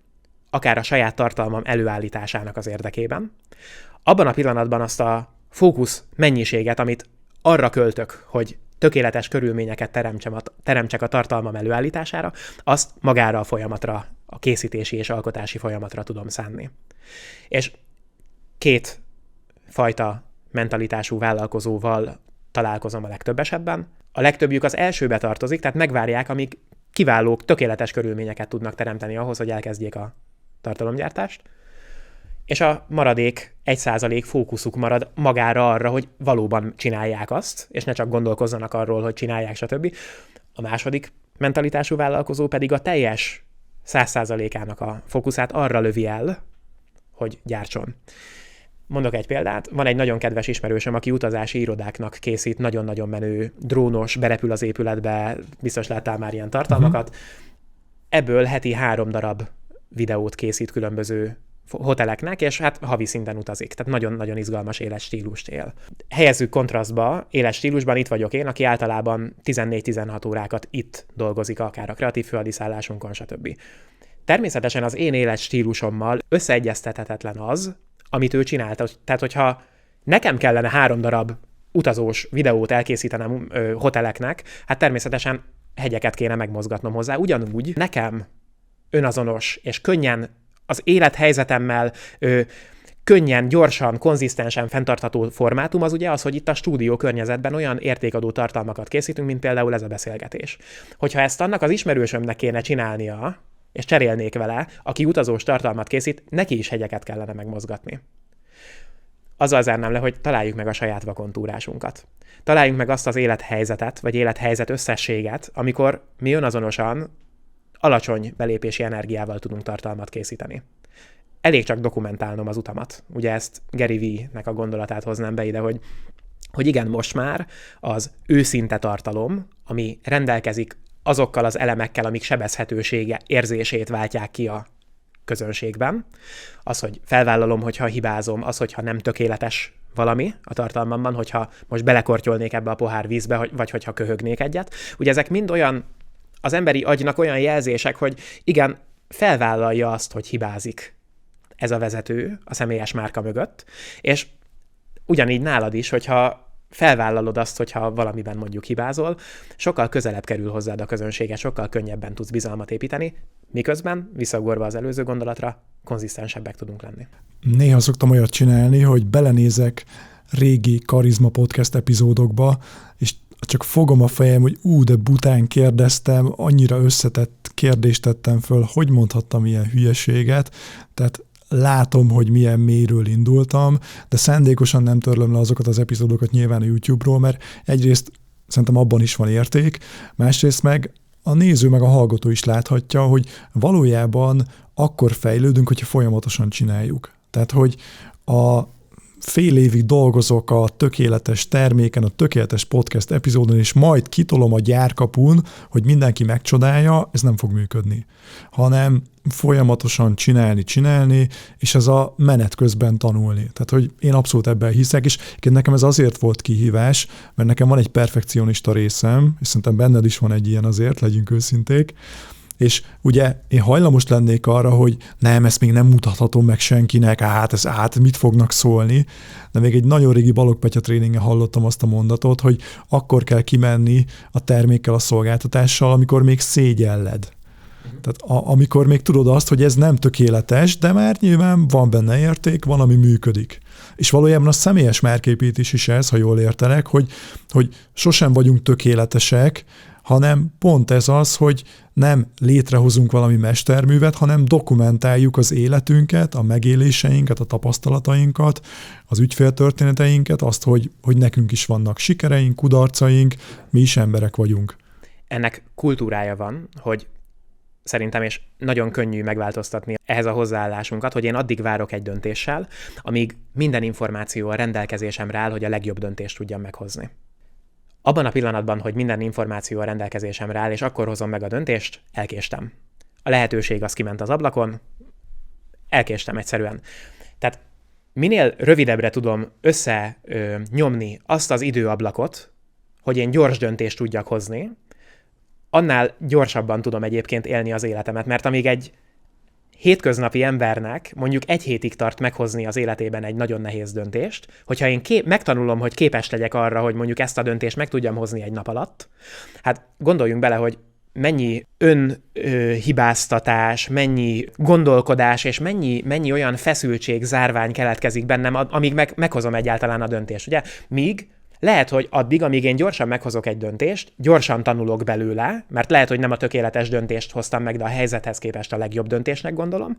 akár a saját tartalmam előállításának az érdekében, abban a pillanatban azt a fókusz mennyiséget, amit arra költök, hogy tökéletes körülményeket teremtsek a tartalmam előállítására, azt magára a folyamatra, a készítési és alkotási folyamatra tudom szánni. És 2 fajta mentalitású vállalkozóval találkozom a legtöbb esetben. A legtöbbjük az elsőbe tartozik, tehát megvárják, amíg kiválók, tökéletes körülményeket tudnak teremteni ahhoz, hogy elkezdjék a tartalomgyártást. És a maradék 1% fókuszuk marad magára arra, hogy valóban csinálják azt, és ne csak gondolkozzanak arról, hogy csinálják, stb. A második mentalitású vállalkozó pedig a teljes 100%-ának a fókuszát arra lövi el, hogy gyártson. Mondok egy példát, van egy nagyon kedves ismerősöm, aki utazási irodáknak készít nagyon-nagyon menő drónos, berepül az épületbe, biztos láttál már ilyen tartalmakat. Ebből heti 3 darab videót készít különböző hoteleknek, és hát havi szinten utazik. Tehát nagyon-nagyon izgalmas éles stílust él. Helyezzük kontrasztba, éles stílusban itt vagyok én, aki általában 14-16 órákat itt dolgozik, akár a kreatív főhadiszállásunkon, stb. Természetesen az én éles stílusommal összeegyeztethetetlen az, amit ő csinált. Tehát, hogyha nekem kellene 3 darab utazós videót elkészítenem hoteleknek, hát természetesen hegyeket kéne megmozgatnom hozzá. Ugyanúgy nekem önazonos és könnyen az élethelyzetemmel könnyen, gyorsan, konzisztensen fenntartható formátum az ugye az, hogy itt a stúdió környezetben olyan értékadó tartalmakat készítünk, mint például ez a beszélgetés. Hogyha ezt annak az ismerősömnek kéne csinálnia, és cserélnék vele, aki utazós tartalmat készít, neki is hegyeket kellene megmozgatni. Azzal zárnám le, hogy találjuk meg a saját vakontúrásunkat. Találjuk meg azt az élethelyzetet, vagy élethelyzet összességet, amikor mi önazonosan alacsony belépési energiával tudunk tartalmat készíteni. Elég csak dokumentálnom az utamat. Ugye ezt Gary Vee-nek a gondolatát hoznám be ide, hogy igen, most már az őszinte tartalom, ami rendelkezik azokkal az elemekkel, amik sebezhetősége érzését váltják ki a közönségben. Az, hogy felvállalom, hogyha hibázom, az, hogyha nem tökéletes valami a tartalmamban, hogyha most belekortyolnék ebbe a pohár vízbe, vagy hogyha köhögnék egyet. Ugye ezek mind olyan, az emberi agynak olyan jelzések, hogy igen, felvállalja azt, hogy hibázik ez a vezető a személyes márka mögött, és ugyanígy nálad is, hogyha felvállalod azt, hogyha valamiben mondjuk hibázol, sokkal közelebb kerül hozzád a közönsége, sokkal könnyebben tudsz bizalmat építeni, miközben, visszagorva az előző gondolatra, konzisztensebbek tudunk lenni. Néha szoktam olyat csinálni, hogy belenézek régi Karizma Podcast epizódokba, és csak fogom a fejem, hogy de bután kérdeztem, annyira összetett kérdést tettem föl, hogy mondhattam ilyen hülyeséget, tehát látom, hogy milyen mélyről indultam, de szándékosan nem törlöm le azokat az epizódokat nyilván a YouTube-ról, mert egyrészt szerintem abban is van érték, másrészt meg a néző meg a hallgató is láthatja, hogy valójában akkor fejlődünk, hogyha folyamatosan csináljuk. Tehát, hogy a fél évig dolgozok a tökéletes terméken, a tökéletes podcast epizódon, és majd kitolom a gyárkapun, hogy mindenki megcsodálja, ez nem fog működni. Hanem folyamatosan csinálni, és ez a menet közben tanulni. Tehát, hogy én abszolút ebben hiszek, és nekem ez azért volt kihívás, mert nekem van egy perfekcionista részem, és szerintem benned is van egy ilyen azért, legyünk őszinték, és ugye én hajlamos lennék arra, hogy nem, ezt még nem mutathatom meg senkinek, mit fognak szólni, de még egy nagyon régi Balogh Petya tréningen hallottam azt a mondatot, hogy akkor kell kimenni a termékkel, a szolgáltatással, amikor még szégyelled. Tehát amikor még tudod azt, hogy ez nem tökéletes, de már nyilván van benne érték, van, ami működik. És valójában a személyes márkaépítés is ez, ha jól értelek, hogy sosem vagyunk tökéletesek, hanem pont ez az, hogy nem létrehozunk valami mesterművet, hanem dokumentáljuk az életünket, a megéléseinket, a tapasztalatainkat, az ügyféltörténeteinket, azt, hogy nekünk is vannak sikereink, kudarcaink, mi is emberek vagyunk. Ennek kultúrája van, hogy szerintem, és nagyon könnyű megváltoztatni ehhez a hozzáállásunkat, hogy én addig várok egy döntéssel, amíg minden információ a rendelkezésemre áll, hogy a legjobb döntést tudjam meghozni. Abban a pillanatban, hogy minden információ a rendelkezésemre áll, és akkor hozom meg a döntést, elkéstem. A lehetőség az kiment az ablakon, elkéstem egyszerűen. Tehát minél rövidebbre tudom nyomni azt az időablakot, hogy én gyors döntést tudjak hozni, annál gyorsabban tudom egyébként élni az életemet, mert amíg egy hétköznapi embernek mondjuk 1 hétig tart meghozni az életében egy nagyon nehéz döntést, hogyha én megtanulom, hogy képes legyek arra, hogy mondjuk ezt a döntést meg tudjam hozni egy nap alatt, hát gondoljunk bele, hogy mennyi önhibáztatás, mennyi gondolkodás, és mennyi olyan feszültség, zárvány keletkezik bennem, amíg meghozom egyáltalán a döntést. Ugye? Míg lehet, hogy addig, amíg én gyorsan meghozok egy döntést, gyorsan tanulok belőle, mert lehet, hogy nem a tökéletes döntést hoztam meg, de a helyzethez képest a legjobb döntésnek gondolom,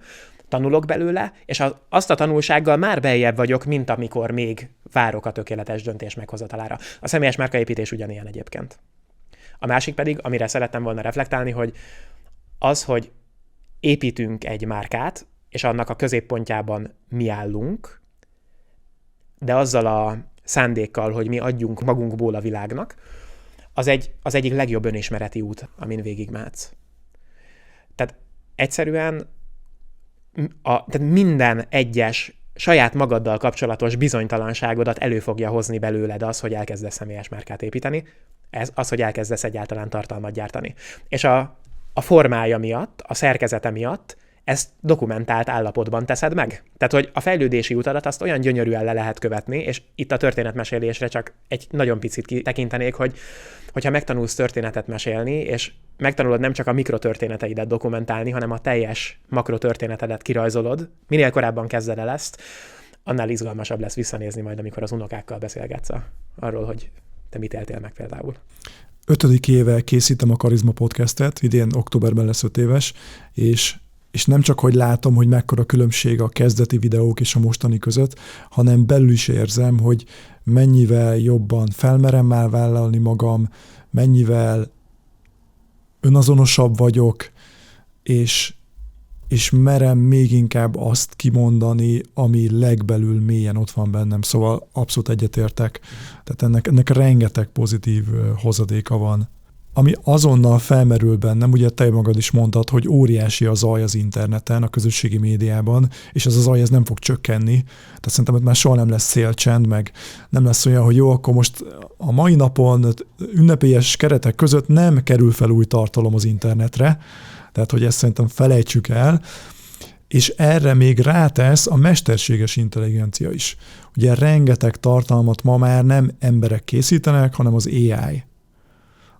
tanulok belőle, és azt a tanulsággal már beljebb vagyok, mint amikor még várok a tökéletes döntés meghozatalára. A személyes márkaépítés ugyanilyen egyébként. A másik pedig, amire szerettem volna reflektálni, hogy hogy építünk egy márkát, és annak a középpontjában mi állunk, de azzal a szándékkal, hogy mi adjunk magunkból a világnak, az egyik legjobb önismereti út, amin végigmehetsz. Tehát egyszerűen tehát minden egyes saját magaddal kapcsolatos bizonytalanságodat elő fogja hozni belőled az, hogy elkezdesz személyes márkát építeni, az, hogy elkezdesz egyáltalán tartalmat gyártani. És a formája miatt, a szerkezete miatt ezt dokumentált állapotban teszed meg. Tehát, hogy a fejlődési utadat azt olyan gyönyörűen le lehet követni, és itt a történetmesélésre csak egy nagyon picit kitekintenék, hogyha megtanulsz történetet mesélni, és megtanulod nem csak a mikrotörténeteidet dokumentálni, hanem a teljes makrotörténetedet kirajzolod, minél korábban kezded el ezt, annál izgalmasabb lesz visszanézni majd, amikor az unokákkal beszélgetsz arról, hogy te mit éltél meg például. 5. éve készítem a Karizma podcastet, idén októberben lesz 5 éves, és nem csak, hogy látom, hogy mekkora különbség a kezdeti videók és a mostani között, hanem belül is érzem, hogy mennyivel jobban felmerem már vállalni magam, mennyivel önazonosabb vagyok, és merem még inkább azt kimondani, ami legbelül mélyen ott van bennem. Szóval abszolút egyetértek. Tehát ennek rengeteg pozitív hozadéka van. Ami azonnal felmerül bennem, ugye te magad is mondtad, hogy óriási a zaj az interneten, a közösségi médiában, és ez a zaj ez nem fog csökkenni. Tehát szerintem hogy már soha nem lesz szélcsend, meg nem lesz olyan, hogy jó, akkor most a mai napon ünnepélyes keretek között nem kerül fel új tartalom az internetre, tehát hogy ezt szerintem felejtsük el, és erre még rátesz a mesterséges intelligencia is. Ugye rengeteg tartalmat ma már nem emberek készítenek, hanem az AI.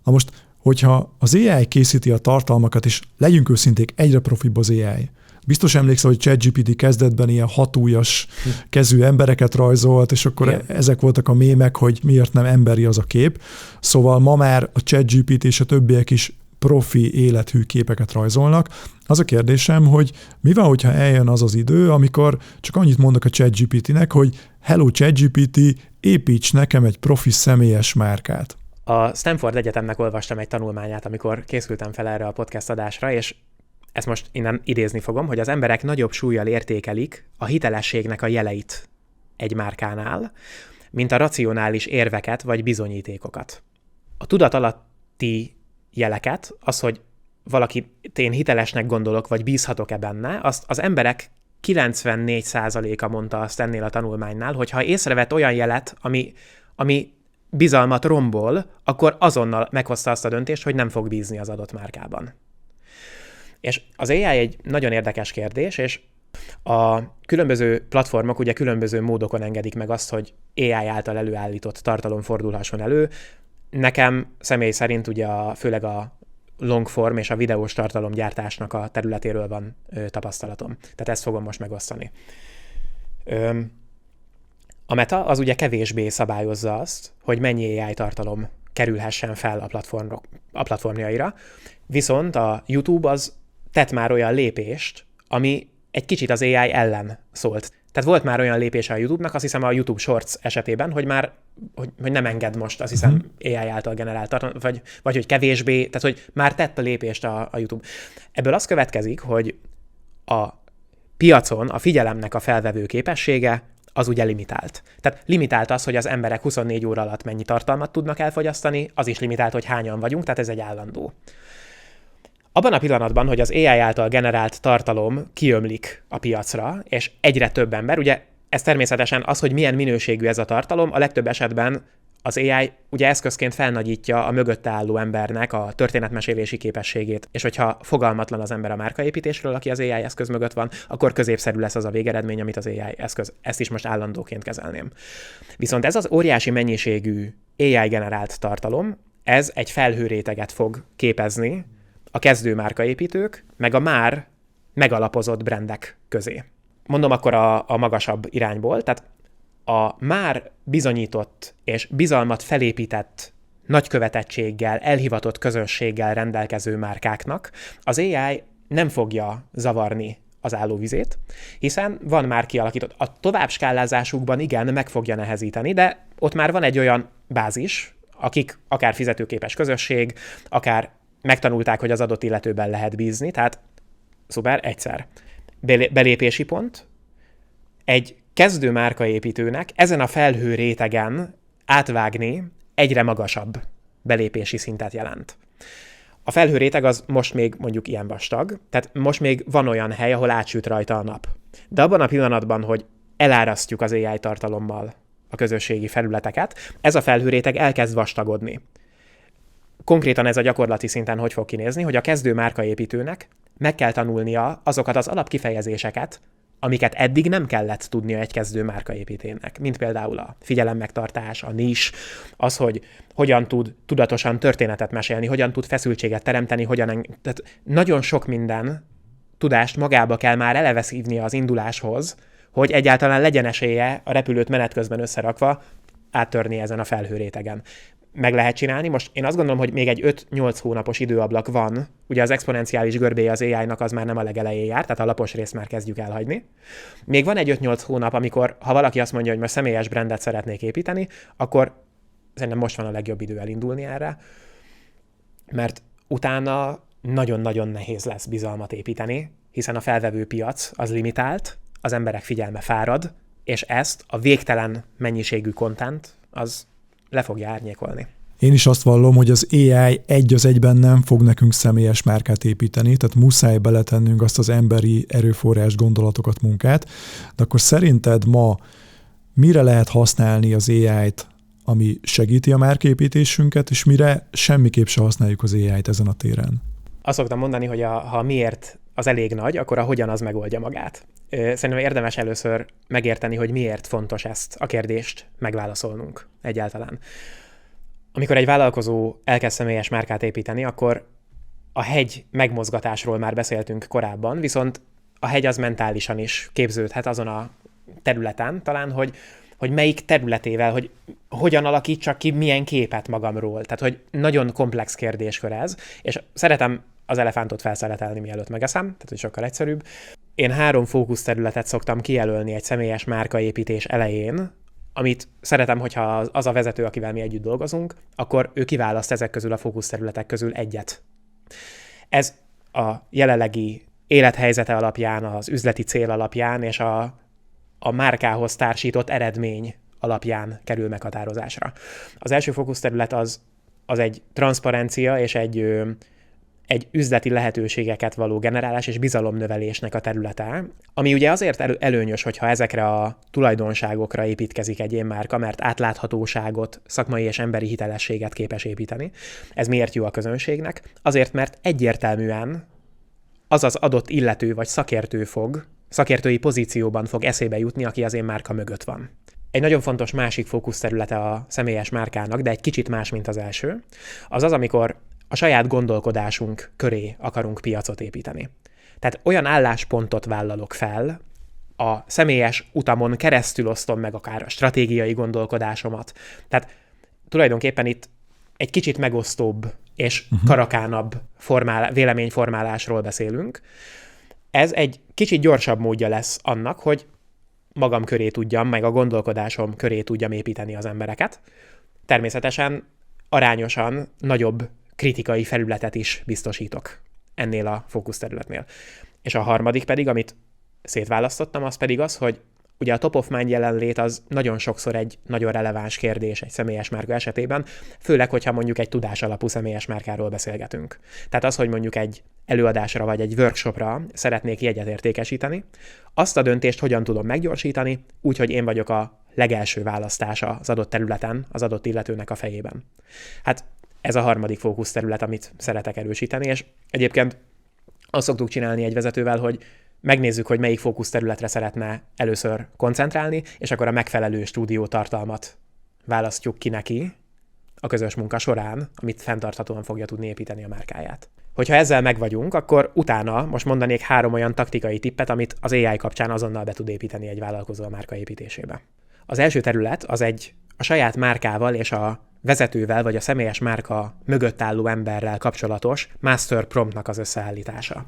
Na most, hogyha az AI készíti a tartalmakat, és legyünk őszinték, egyre profibb az AI. Biztos emlékszel, hogy ChatGPT kezdetben ilyen hatújas kezű embereket rajzolt, és akkor ezek voltak a mémek, hogy miért nem emberi az a kép. Szóval ma már a ChatGPT és a többiek is profi élethű képeket rajzolnak. Az a kérdésem, hogy mi van, hogyha eljön az az idő, amikor csak annyit mondok a ChatGPT-nek, hogy hello ChatGPT, építs nekem egy profi személyes márkát. A Stanford Egyetemnek olvastam egy tanulmányát, amikor készültem fel erre a podcast adásra, és ezt most innen idézni fogom, hogy az emberek nagyobb súllyal értékelik a hitelességnek a jeleit egy márkánál, mint a racionális érveket vagy bizonyítékokat. A tudatalatti jeleket, az, hogy valakit én hitelesnek gondolok, vagy bízhatok-e benne, azt az emberek 94%-a mondta azt ennél a tanulmánynál, hogy ha észrevett olyan jelet, ami bizalmat rombol, akkor azonnal meghozta azt a döntést, hogy nem fog bízni az adott márkában. És az AI egy nagyon érdekes kérdés, és a különböző platformok ugye különböző módokon engedik meg azt, hogy AI által előállított tartalom fordulhasson elő. Nekem személy szerint ugye főleg a longform és a videós tartalomgyártásnak a területéről van tapasztalatom. Tehát ezt fogom most megosztani. A Meta az ugye kevésbé szabályozza azt, hogy mennyi AI tartalom kerülhessen fel a platformjaira, viszont a YouTube az tett már olyan lépést, ami egy kicsit az AI ellen szólt. Tehát volt már olyan lépése a YouTube-nak, azt hiszem a YouTube Shorts esetében, hogy már hogy nem enged most, azt hiszem AI által generált tartalmat, vagy hogy kevésbé, tehát hogy már tett a lépést a YouTube. Ebből az következik, hogy a piacon a figyelemnek a felvevő képessége az ugye limitált. Tehát limitált az, hogy az emberek 24 óra alatt mennyi tartalmat tudnak elfogyasztani, az is limitált, hogy hányan vagyunk, tehát ez egy állandó. Abban a pillanatban, hogy az AI által generált tartalom kiömlik a piacra, és egyre több ember, ugye ez természetesen az, hogy milyen minőségű ez a tartalom, a legtöbb esetben az AI ugye eszközként felnagyítja a mögötte álló embernek a történetmesélési képességét, és hogyha fogalmatlan az ember a márkaépítésről, aki az AI eszköz mögött van, akkor középszerű lesz az a végeredmény, amit az AI eszköz. Ezt is most állandóként kezelném. Viszont ez az óriási mennyiségű AI generált tartalom, ez egy felhőréteget fog képezni a kezdő márkaépítők, meg a már megalapozott brandek közé. Mondom akkor a magasabb irányból, tehát a már bizonyított és bizalmat felépített nagy követettséggel, elhivatott közönséggel rendelkező márkáknak az AI nem fogja zavarni az állóvizét, hiszen van már kialakított. A továbbskálázásukban igen, meg fogja nehezíteni, de ott már van egy olyan bázis, akik akár fizetőképes közösség, akár megtanulták, hogy az adott illetőben lehet bízni, tehát szuper, egyszer. Belépési pont, egy kezdő márkaépítőnek ezen a felhő rétegen átvágni egyre magasabb belépési szintet jelent. A felhő réteg az most még mondjuk ilyen vastag, tehát most még van olyan hely, ahol átsüt rajta a nap. De abban a pillanatban, hogy elárasztjuk az AI tartalommal a közösségi felületeket, ez a felhő réteg elkezd vastagodni. Konkrétan ez a gyakorlati szinten hogy fog kinézni, hogy a kezdő márkaépítőnek meg kell tanulnia azokat az alapkifejezéseket, amiket eddig nem kellett tudnia egy kezdő márkaépítőnek, mint például a figyelemmegtartás, a nis, az, hogy hogyan tud tudatosan történetet mesélni, hogyan tud feszültséget teremteni, tehát nagyon sok minden tudást magába kell már eleve szívnia az induláshoz, hogy egyáltalán legyen esélye a repülőt menet közben összerakva áttörni ezen a felhőrétegen. Meg lehet csinálni. Most én azt gondolom, hogy még egy 5-8 hónapos időablak van. Ugye az exponenciális görbéje az AI-nak az már nem a legelején jár, tehát a lapos részt már kezdjük elhagyni. Még van egy 5-8 hónap, amikor ha valaki azt mondja, hogy most személyes brandet szeretnék építeni, akkor szerintem most van a legjobb idő elindulni erre, mert utána nagyon-nagyon nehéz lesz bizalmat építeni, hiszen a felvevő piac az limitált, az emberek figyelme fárad, és ezt a végtelen mennyiségű content az le fogja árnyékolni. Én is azt vallom, hogy az AI egy az egyben nem fog nekünk személyes márkát építeni, tehát muszáj beletennünk azt az emberi erőforrás, gondolatokat, munkát. De akkor szerinted ma mire lehet használni az AI-t, ami segíti a márkaépítésünket, és mire semmiképp se használjuk az AI-t ezen a téren? Azt szoktam mondani, hogy ha miért az elég nagy, akkor a hogyan az megoldja magát. Szerintem érdemes először megérteni, hogy miért fontos ezt a kérdést megválaszolnunk egyáltalán. Amikor egy vállalkozó elkezd személyes márkát építeni, akkor a hegy megmozgatásról már beszéltünk korábban, viszont a hegy az mentálisan is képződhet azon a területen talán, hogy melyik területével, hogy hogyan alakítsak ki milyen képet magamról. Tehát, hogy nagyon komplex kérdéskör ez, és szeretem az elefántot felszeletelni, mielőtt megeszem, tehát hogy sokkal egyszerűbb. Én 3 fókuszterületet szoktam kijelölni egy személyes márkaépítés elején, amit szeretem, hogyha az a vezető, akivel mi együtt dolgozunk, akkor ő kiválaszt ezek közül a fókuszterületek közül egyet. Ez a jelenlegi élethelyzete alapján, az üzleti cél alapján és a márkához társított eredmény alapján kerül meghatározásra. Az első fókuszterület az egy transzparencia és egy üzleti lehetőségeket való generálás és bizalomnövelésnek a területe, ami ugye azért előnyös, hogyha ezekre a tulajdonságokra építkezik egy ilyen márka, mert átláthatóságot, szakmai és emberi hitelességet képes építeni. Ez miért jó a közönségnek? Azért, mert egyértelműen az az adott illető vagy szakértői pozícióban fog eszébe jutni, aki az én márka mögött van. Egy nagyon fontos másik fókuszterülete a személyes márkának, de egy kicsit más, mint az első, az, amikor a saját gondolkodásunk köré akarunk piacot építeni. Tehát olyan álláspontot vállalok fel, a személyes utamon keresztül osztom meg akár a stratégiai gondolkodásomat. Tehát tulajdonképpen itt egy kicsit megosztóbb és karakánabb véleményformálásról beszélünk. Ez egy kicsit gyorsabb módja lesz annak, hogy magam köré tudjam, meg a gondolkodásom köré tudjam építeni az embereket. Természetesen arányosan nagyobb kritikai felületet is biztosítok ennél a fókuszterületnél. És a harmadik pedig, amit szétválasztottam, az pedig az, hogy ugye a top of mind jelenlét az nagyon sokszor egy nagyon releváns kérdés egy személyes márka esetében, főleg, hogyha mondjuk egy tudásalapú személyes márkáról beszélgetünk. Tehát az, hogy mondjuk egy előadásra vagy egy workshopra szeretnék jegyet értékesíteni, azt a döntést hogyan tudom meggyorsítani, úgyhogy én vagyok a legelső választása az adott területen, az adott illetőnek a fejében. Hát ez a harmadik fókuszterület, amit szeretek erősíteni, és egyébként azt szoktuk csinálni egy vezetővel, hogy megnézzük, hogy melyik fókuszterületre szeretne először koncentrálni, és akkor a megfelelő stúdiótartalmat választjuk ki neki a közös munka során, amit fenntarthatóan fogja tudni építeni a márkáját. Hogyha ezzel megvagyunk, akkor utána most mondanék 3 olyan taktikai tippet, amit az AI kapcsán azonnal be tud építeni egy vállalkozó a márka építésébe. Az első terület az a saját márkával és a vezetővel vagy a személyes márka mögött álló emberrel kapcsolatos master promptnak az összeállítása.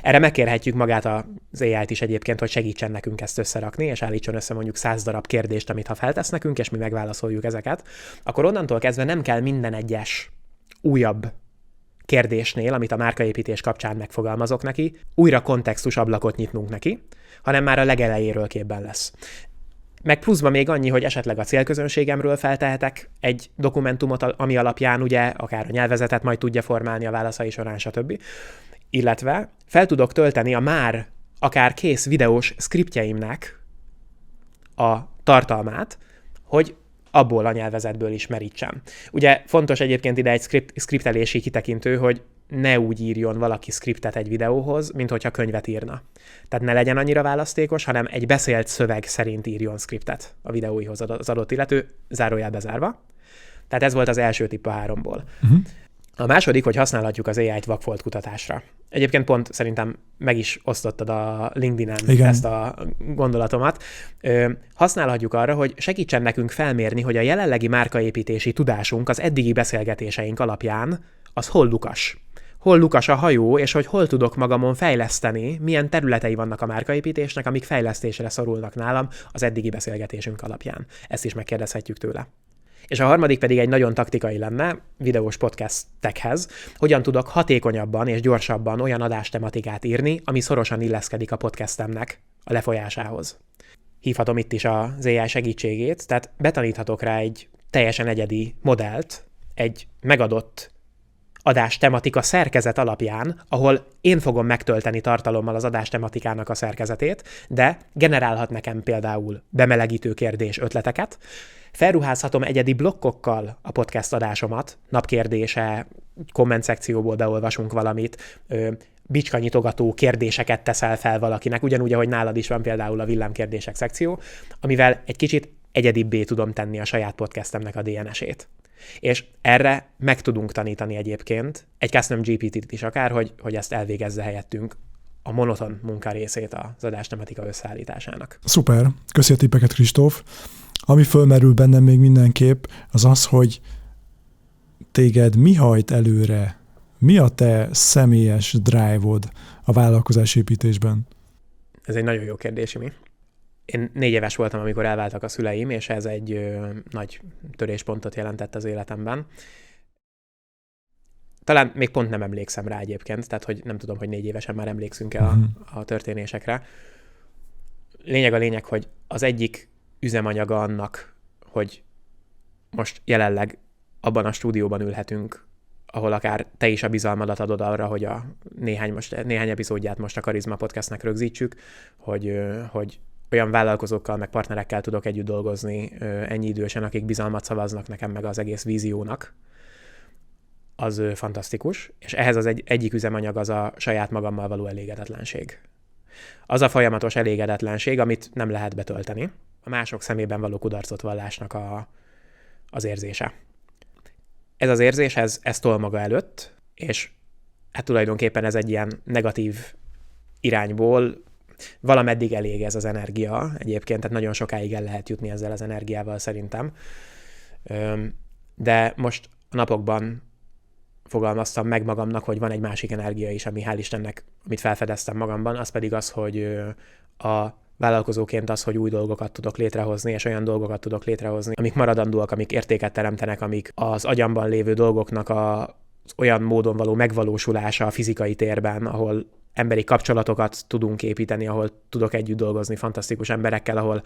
Erre megkérhetjük magát az AI-t is egyébként, hogy segítsen nekünk ezt összerakni, és állítson össze mondjuk 100 darab kérdést, amit ha feltesz nekünk, és mi megválaszoljuk ezeket, akkor onnantól kezdve nem kell minden egyes újabb kérdésnél, amit a márkaépítés kapcsán megfogalmazok neki, újra kontextusablakot nyitnunk neki, hanem már a legelejéről képben lesz. Meg pluszban még annyi, hogy esetleg a célközönségemről feltehetek egy dokumentumot, ami alapján ugye akár a nyelvezetet majd tudja formálni a válaszai során, stb. Illetve fel tudok tölteni a már akár kész videós szkriptjeimnek a tartalmát, hogy abból a nyelvezetből is merítsem. Ugye fontos egyébként ide egy szkriptelési kitekintő, hogy ne úgy írjon valaki szkriptet egy videóhoz, mint hogyha könyvet írna. Tehát ne legyen annyira választékos, hanem egy beszélt szöveg szerint írjon szkriptet a videóihoz az adott illető, zárójelbe zárva. Tehát ez volt az első tipp a 3-ból. A második, hogy használhatjuk az AI-t vakfolt kutatásra. Egyébként pont szerintem meg is osztottad a LinkedIn-en ezt a gondolatomat. Használhatjuk arra, hogy segítsen nekünk felmérni, hogy a jelenlegi márkaépítési tudásunk az eddigi beszélgetéseink alapján az hol lukas. Hol lukas a hajó, és hogy hol tudok magamon fejleszteni, milyen területei vannak a márkaépítésnek, amik fejlesztésre szorulnak nálam az eddigi beszélgetésünk alapján. Ezt is megkérdezhetjük tőle. És a harmadik pedig egy nagyon taktikai lenne, videós podcastekhez, hogyan tudok hatékonyabban és gyorsabban olyan adástematikát írni, ami szorosan illeszkedik a podcastemnek a lefolyásához. Hívhatom itt is az AI segítségét, tehát betaníthatok rá egy teljesen egyedi modellt, egy megadott adástematika szerkezet alapján, ahol én fogom megtölteni tartalommal az adástematikának a szerkezetét, de generálhat nekem például bemelegítő kérdés ötleteket, felruházhatom egyedi blokkokkal a podcast adásomat, napkérdése, komment szekcióból beolvasunk valamit, bicskanyitogató kérdéseket teszel fel valakinek, ugyanúgy, ahogy nálad is van például a villámkérdések szekció, amivel egy kicsit egyedibbé tudom tenni a saját podcastemnek a DNS-ét. És erre meg tudunk tanítani egyébként egy custom GPT-t is akár, hogy ezt elvégezze helyettünk a monoton munka részét az adástematika összeállításának. Szuper, köszi a tippeket, Kristóf. Ami fölmerül bennem még mindenképp, az az, hogy téged mi hajt előre? Mi a te személyes drive-od a vállalkozásépítésben? Ez egy nagyon jó kérdés, Imi. Én 4 éves voltam, amikor elváltak a szüleim, és ez egy nagy töréspontot jelentett az életemben. Talán még pont nem emlékszem rá egyébként, tehát hogy nem tudom, hogy 4 évesen már emlékszünk-e a történésekre. Lényeg, hogy az egyik üzemanyaga annak, hogy most jelenleg abban a stúdióban ülhetünk, ahol akár te is a bizalmadat adod arra, hogy a néhány epizódját most a Karizma Podcastnek rögzítsük, hogy olyan vállalkozókkal, meg partnerekkel tudok együtt dolgozni ennyi idősen, akik bizalmat szavaznak nekem, meg az egész víziónak, az fantasztikus, és ehhez az egyik üzemanyag az a saját magammal való elégedetlenség. Az a folyamatos elégedetlenség, amit nem lehet betölteni, a mások szemében való kudarcot vallásnak az érzése. Ez az érzés, ez tol maga előtt, és hát tulajdonképpen ez egy ilyen negatív irányból valameddig elég ez az energia egyébként, tehát nagyon sokáig el lehet jutni ezzel az energiával szerintem. De most a napokban fogalmaztam meg magamnak, hogy van egy másik energia is, ami hál' Istennek, amit felfedeztem magamban, az pedig az, hogy a vállalkozóként az, hogy új dolgokat tudok létrehozni, és olyan dolgokat tudok létrehozni, amik maradandóak, amik értéket teremtenek, amik az agyamban lévő dolgoknak az olyan módon való megvalósulása a fizikai térben, ahol emberi kapcsolatokat tudunk építeni, ahol tudok együtt dolgozni fantasztikus emberekkel, ahol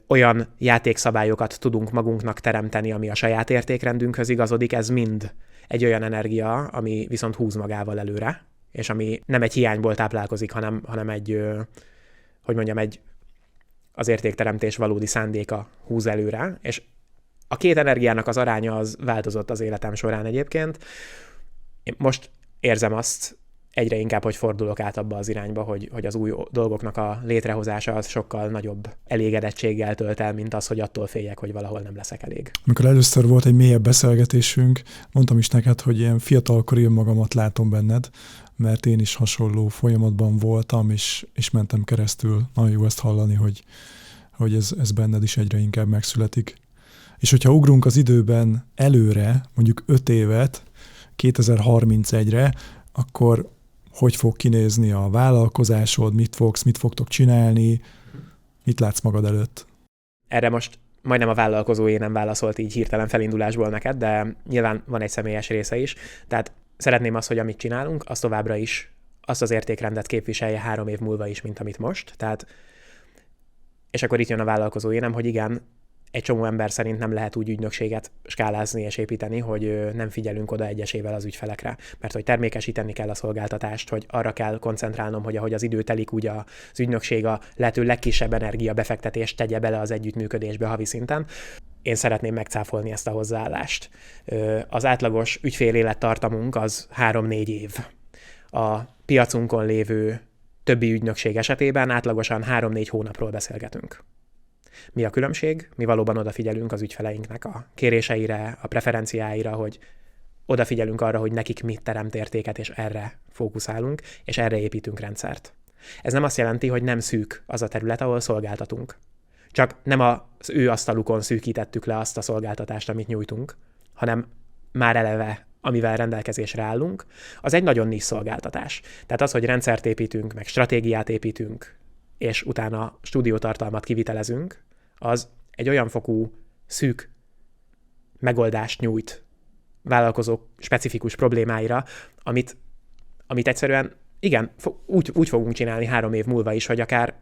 olyan játékszabályokat tudunk magunknak teremteni, ami a saját értékrendünkhöz igazodik, ez mind egy olyan energia, ami viszont húz magával előre, és ami nem egy hiányból táplálkozik, hanem egy az értékteremtés valódi szándéka húz előre, és a két energiának az aránya az változott az életem során egyébként. Én most érzem azt egyre inkább, hogy fordulok át abba az irányba, hogy az új dolgoknak a létrehozása az sokkal nagyobb elégedettséggel tölt el, mint az, hogy attól féljek, hogy valahol nem leszek elég. Amikor először volt egy mélyebb beszélgetésünk, mondtam is neked, hogy ilyen fiatalkori önmagamat látom benned, mert én is hasonló folyamatban voltam, és mentem keresztül. Nagyon jó ezt hallani, hogy ez benned is egyre inkább megszületik. És hogyha ugrunk az időben előre, mondjuk 5 évet, 2031-re, akkor hogy fog kinézni a vállalkozásod, mit fogtok csinálni, mit látsz magad előtt? Erre most majdnem a vállalkozóé nem válaszolt így hirtelen felindulásból neked, de nyilván van egy személyes része is. Tehát szeretném azt, hogy amit csinálunk, az továbbra is azt az értékrendet képviselje 3 év múlva is, mint amit most. Tehát, és akkor itt jön a vállalkozóé, nem, hogy igen, egy csomó ember szerint nem lehet úgy ügynökséget skálázni és építeni, hogy nem figyelünk oda egyesével az ügyfelekre. Mert hogy termékesíteni kell a szolgáltatást, hogy arra kell koncentrálnom, hogy ahogy az idő telik, úgy az ügynökség a lehető legkisebb energiabefektetést tegye bele az együttműködésbe havi szinten. Én szeretném megcáfolni ezt a hozzáállást. Az átlagos ügyfél élettartamunk az 3-4 év. A piacunkon lévő többi ügynökség esetében átlagosan 3-4 hónapról beszélgetünk. Mi a különbség? Mi valóban odafigyelünk az ügyfeleinknek a kéréseire, a preferenciáira, hogy odafigyelünk arra, hogy nekik mit teremt értéket, és erre fókuszálunk, és erre építünk rendszert. Ez nem azt jelenti, hogy nem szűk az a terület, ahol szolgáltatunk. Csak nem az ő asztalukon szűkítettük le azt a szolgáltatást, amit nyújtunk, hanem már eleve, amivel rendelkezésre állunk, az egy nagyon niche szolgáltatás. Tehát az, hogy rendszert építünk, meg stratégiát építünk, és utána stúdiótartalmat kivitelezünk, az egy olyan fokú szűk megoldást nyújt vállalkozók specifikus problémáira, amit egyszerűen, igen, úgy fogunk csinálni 3 év múlva is, hogy akár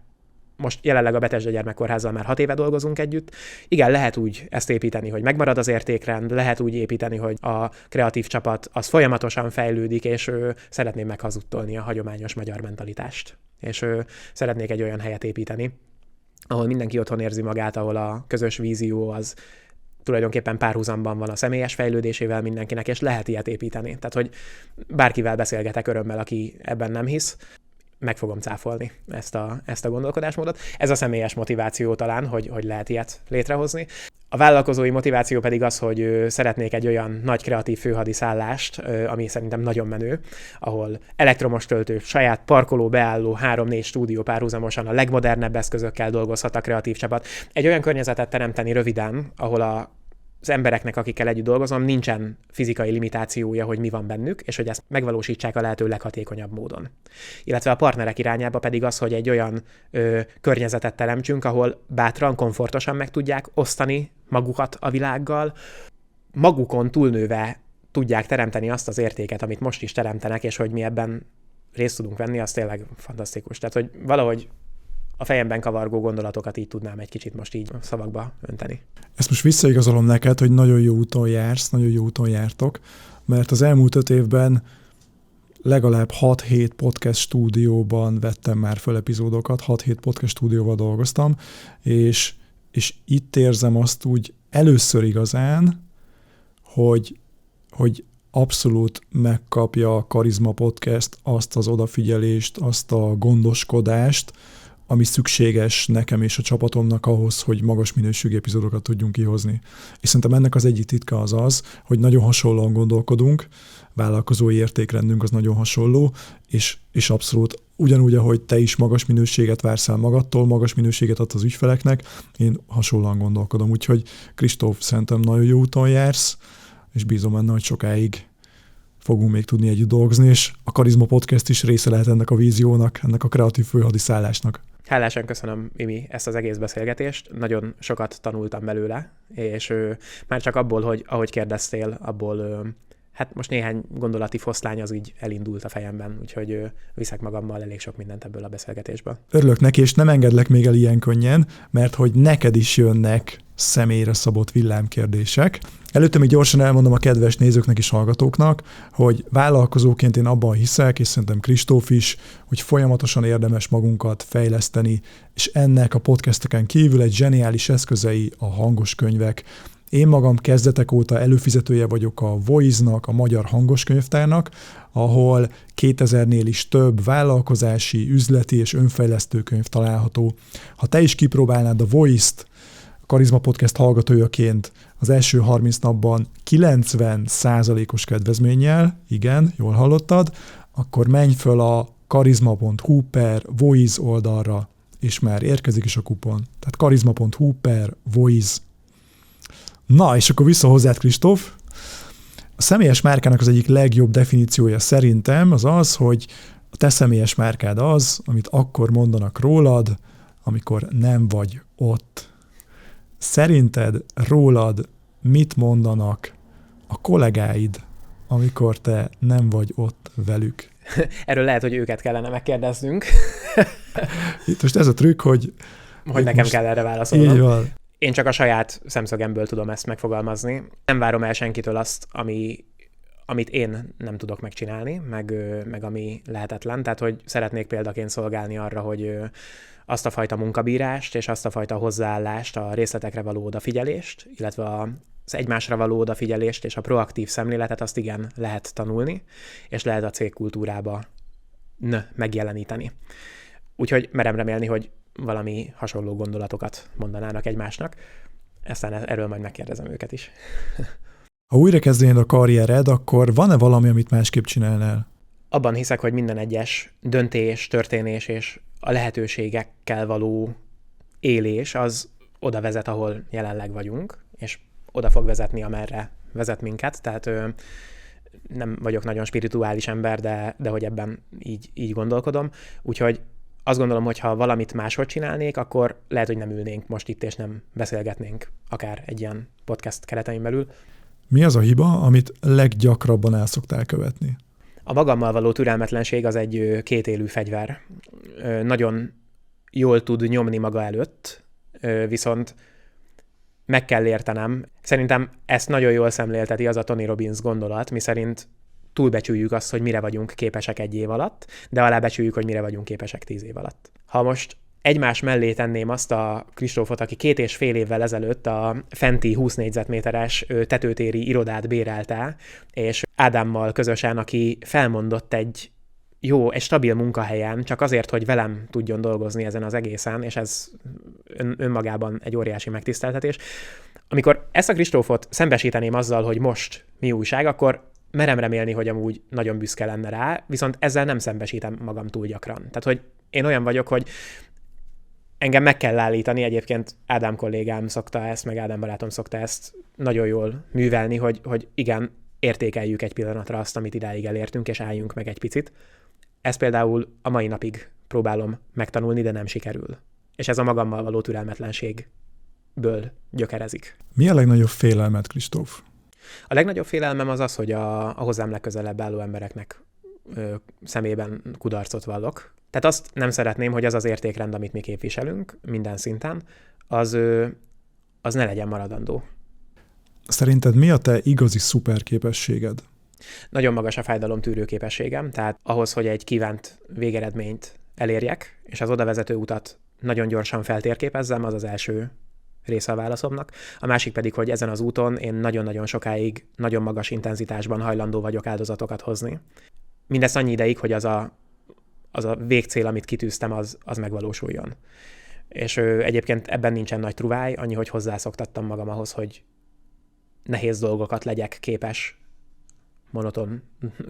most jelenleg a Bethesda Gyermekkórházzal már 6 éve dolgozunk együtt. Igen, lehet úgy ezt építeni, hogy megmarad az értékrend, lehet úgy építeni, hogy a kreatív csapat az folyamatosan fejlődik, és szeretném meghazudtolni a hagyományos magyar mentalitást. És szeretnék egy olyan helyet építeni, ahol mindenki otthon érzi magát, ahol a közös vízió az tulajdonképpen párhuzamban van a személyes fejlődésével mindenkinek, és lehet ilyet építeni. Tehát, hogy bárkivel beszélgetek örömmel, aki ebben nem hisz, meg fogom cáfolni ezt a gondolkodásmódot. Ez a személyes motiváció talán, hogy lehet ilyet létrehozni. A vállalkozói motiváció pedig az, hogy szeretnék egy olyan nagy kreatív főhadiszállást, ami szerintem nagyon menő, ahol elektromos töltő, saját parkoló, beálló, 3-4 stúdió párhuzamosan a legmodernebb eszközökkel dolgozhat a kreatív csapat. Egy olyan környezetet teremteni röviden, ahol az embereknek, akikkel együtt dolgozom, nincsen fizikai limitációja, hogy mi van bennük, és hogy ezt megvalósítsák a lehető leghatékonyabb módon. Illetve a partnerek irányába pedig az, hogy egy olyan környezetet teremtsünk, ahol bátran, komfortosan meg tudják osztani magukat a világgal, magukon túlnőve tudják teremteni azt az értéket, amit most is teremtenek, és hogy mi ebben részt tudunk venni, az tényleg fantasztikus. Tehát, hogy valahogy a fejemben kavargó gondolatokat így tudnám egy kicsit most így szavakba önteni. Ezt most visszaigazolom neked, hogy nagyon jó úton jársz, nagyon jó úton jártok, mert az elmúlt 5 évben legalább 6-7 podcast stúdióban vettem már föl epizódokat, 6-7 podcast stúdióval dolgoztam, és itt érzem azt úgy először igazán, hogy abszolút megkapja a Karizma Podcast azt az odafigyelést, azt a gondoskodást, ami szükséges nekem és a csapatomnak ahhoz, hogy magas minőségű epizódokat tudjunk kihozni. És szerintem ennek az egyik titka az, hogy nagyon hasonlóan gondolkodunk, vállalkozói értékrendünk az nagyon hasonló, és abszolút ugyanúgy, ahogy te is magas minőséget vársz el magadtól, magas minőséget adsz az ügyfeleknek, én hasonlóan gondolkodom. Úgyhogy Kristóf, szerintem nagyon jó úton jársz, és bízom benne, hogy sokáig fogunk még tudni együtt dolgozni, és a Karizma Podcast is része lehet ennek a víziónak, ennek a kreatív főhadiszállásnak. Hálásan köszönöm, Imi, ezt az egész beszélgetést. Nagyon sokat tanultam belőle, és már csak abból, hogy ahogy kérdeztél, abból hát most néhány gondolati foszlány az így elindult a fejemben, úgyhogy viszek magammal elég sok mindent ebből a beszélgetésből. Örülök neki, és nem engedlek még el ilyen könnyen, mert hogy neked is jönnek személyre szabott villámkérdések. Előtte még gyorsan elmondom a kedves nézőknek és hallgatóknak, hogy vállalkozóként én abban hiszek, és szerintem Kristóf is, hogy folyamatosan érdemes magunkat fejleszteni, és ennek a podcasteken kívül egy zseniális eszközei a hangos könyvek, Én magam kezdetek óta előfizetője vagyok a Voice-nak, a Magyar Hangoskönyvtárnak, ahol 2000-nél is több vállalkozási, üzleti és önfejlesztő könyv található. Ha te is kipróbálnád a Voice-t a Karizma Podcast hallgatójaként az első 30 napban 90%-os kedvezménnyel, igen, jól hallottad, akkor menj föl a karizma.hu/voice oldalra, és már érkezik is a kupon. Tehát karizma.hu/voice. Na, és akkor vissza hozzád, Kristóf. A személyes márkának az egyik legjobb definíciója szerintem az az, hogy a te személyes márkád az, amit akkor mondanak rólad, amikor nem vagy ott. Szerinted rólad mit mondanak a kollégáid, amikor te nem vagy ott velük? Erről lehet, hogy őket kellene megkérdeznünk. Itt most ez a trükk, hogy nekem kell erre válaszolnom. Így van. Én csak a saját szemszögemből tudom ezt megfogalmazni. Nem várom el senkitől azt, amit én nem tudok megcsinálni, meg ami lehetetlen. Tehát, hogy szeretnék példaként szolgálni arra, hogy azt a fajta munkabírást és azt a fajta hozzáállást, a részletekre való odafigyelést, illetve az egymásra való odafigyelést és a proaktív szemléletet azt igen lehet tanulni, és lehet a cégkultúrába megjeleníteni. Úgyhogy merem remélni, hogy valami hasonló gondolatokat mondanának egymásnak. Aztán erről majd megkérdezem őket is. Ha újra kezdenéd a karriered, akkor van-e valami, amit másképp csinálnál? Abban hiszek, hogy minden egyes döntés, történés és a lehetőségekkel való élés az oda vezet, ahol jelenleg vagyunk, és oda fog vezetni, amerre vezet minket. Tehát nem vagyok nagyon spirituális ember, de hogy ebben így gondolkodom. Úgyhogy azt gondolom, hogy ha valamit máshogy csinálnék, akkor lehet, hogy nem ülnénk most itt, és nem beszélgetnénk akár egy ilyen podcast keretein belül. Mi az a hiba, amit leggyakrabban el szoktál követni? A magammal való türelmetlenség az egy kétélű fegyver. Nagyon jól tud nyomni maga előtt, viszont meg kell értenem. Szerintem ezt nagyon jól szemlélteti az a Tony Robbins gondolat, miszerint túlbecsüljük azt, hogy mire vagyunk képesek 1 év alatt, de alábecsüljük, hogy mire vagyunk képesek 10 év alatt. Ha most egymás mellé tenném azt a Kristófot, aki 2,5 évvel ezelőtt a fenti 20 négyzetméteres tetőtéri irodát bérelte, és Ádámmal közösen, aki felmondott egy stabil munkahelyen, csak azért, hogy velem tudjon dolgozni ezen az egészen, és ez önmagában egy óriási megtiszteltetés. Amikor ezt a Kristófot szembesíteném azzal, hogy most mi újság, akkor merem remélni, hogy amúgy nagyon büszke lenne rá, viszont ezzel nem szembesítem magam túl gyakran. Tehát, hogy én olyan vagyok, hogy engem meg kell állítani, egyébként Ádám kollégám szokta ezt, meg Ádám barátom szokta ezt nagyon jól művelni, hogy igen, értékeljük egy pillanatra azt, amit idáig elértünk, és álljunk meg egy picit. Ezt például a mai napig próbálom megtanulni, de nem sikerül. És ez a magammal való türelmetlenségből gyökerezik. Mi a legnagyobb félelmed, Kristóf? A legnagyobb félelmem az az, hogy a hozzám legközelebb álló embereknek szemében kudarcot vallok. Tehát azt nem szeretném, hogy az az értékrend, amit mi képviselünk minden szinten, az ne legyen maradandó. Szerinted mi a te igazi szuperképességed? Nagyon magas a fájdalomtűrő képességem, tehát ahhoz, hogy egy kívánt végeredményt elérjek, és az oda vezető utat nagyon gyorsan feltérképezzem, az az első része a válaszomnak. A másik pedig, hogy ezen az úton én nagyon-nagyon sokáig, nagyon magas intenzitásban hajlandó vagyok áldozatokat hozni. Mindezt annyi ideig, hogy az a végcél, amit kitűztem, az megvalósuljon. És egyébként ebben nincsen nagy truváj, annyi, hogy hozzászoktattam magam ahhoz, hogy nehéz dolgokat legyek képes monoton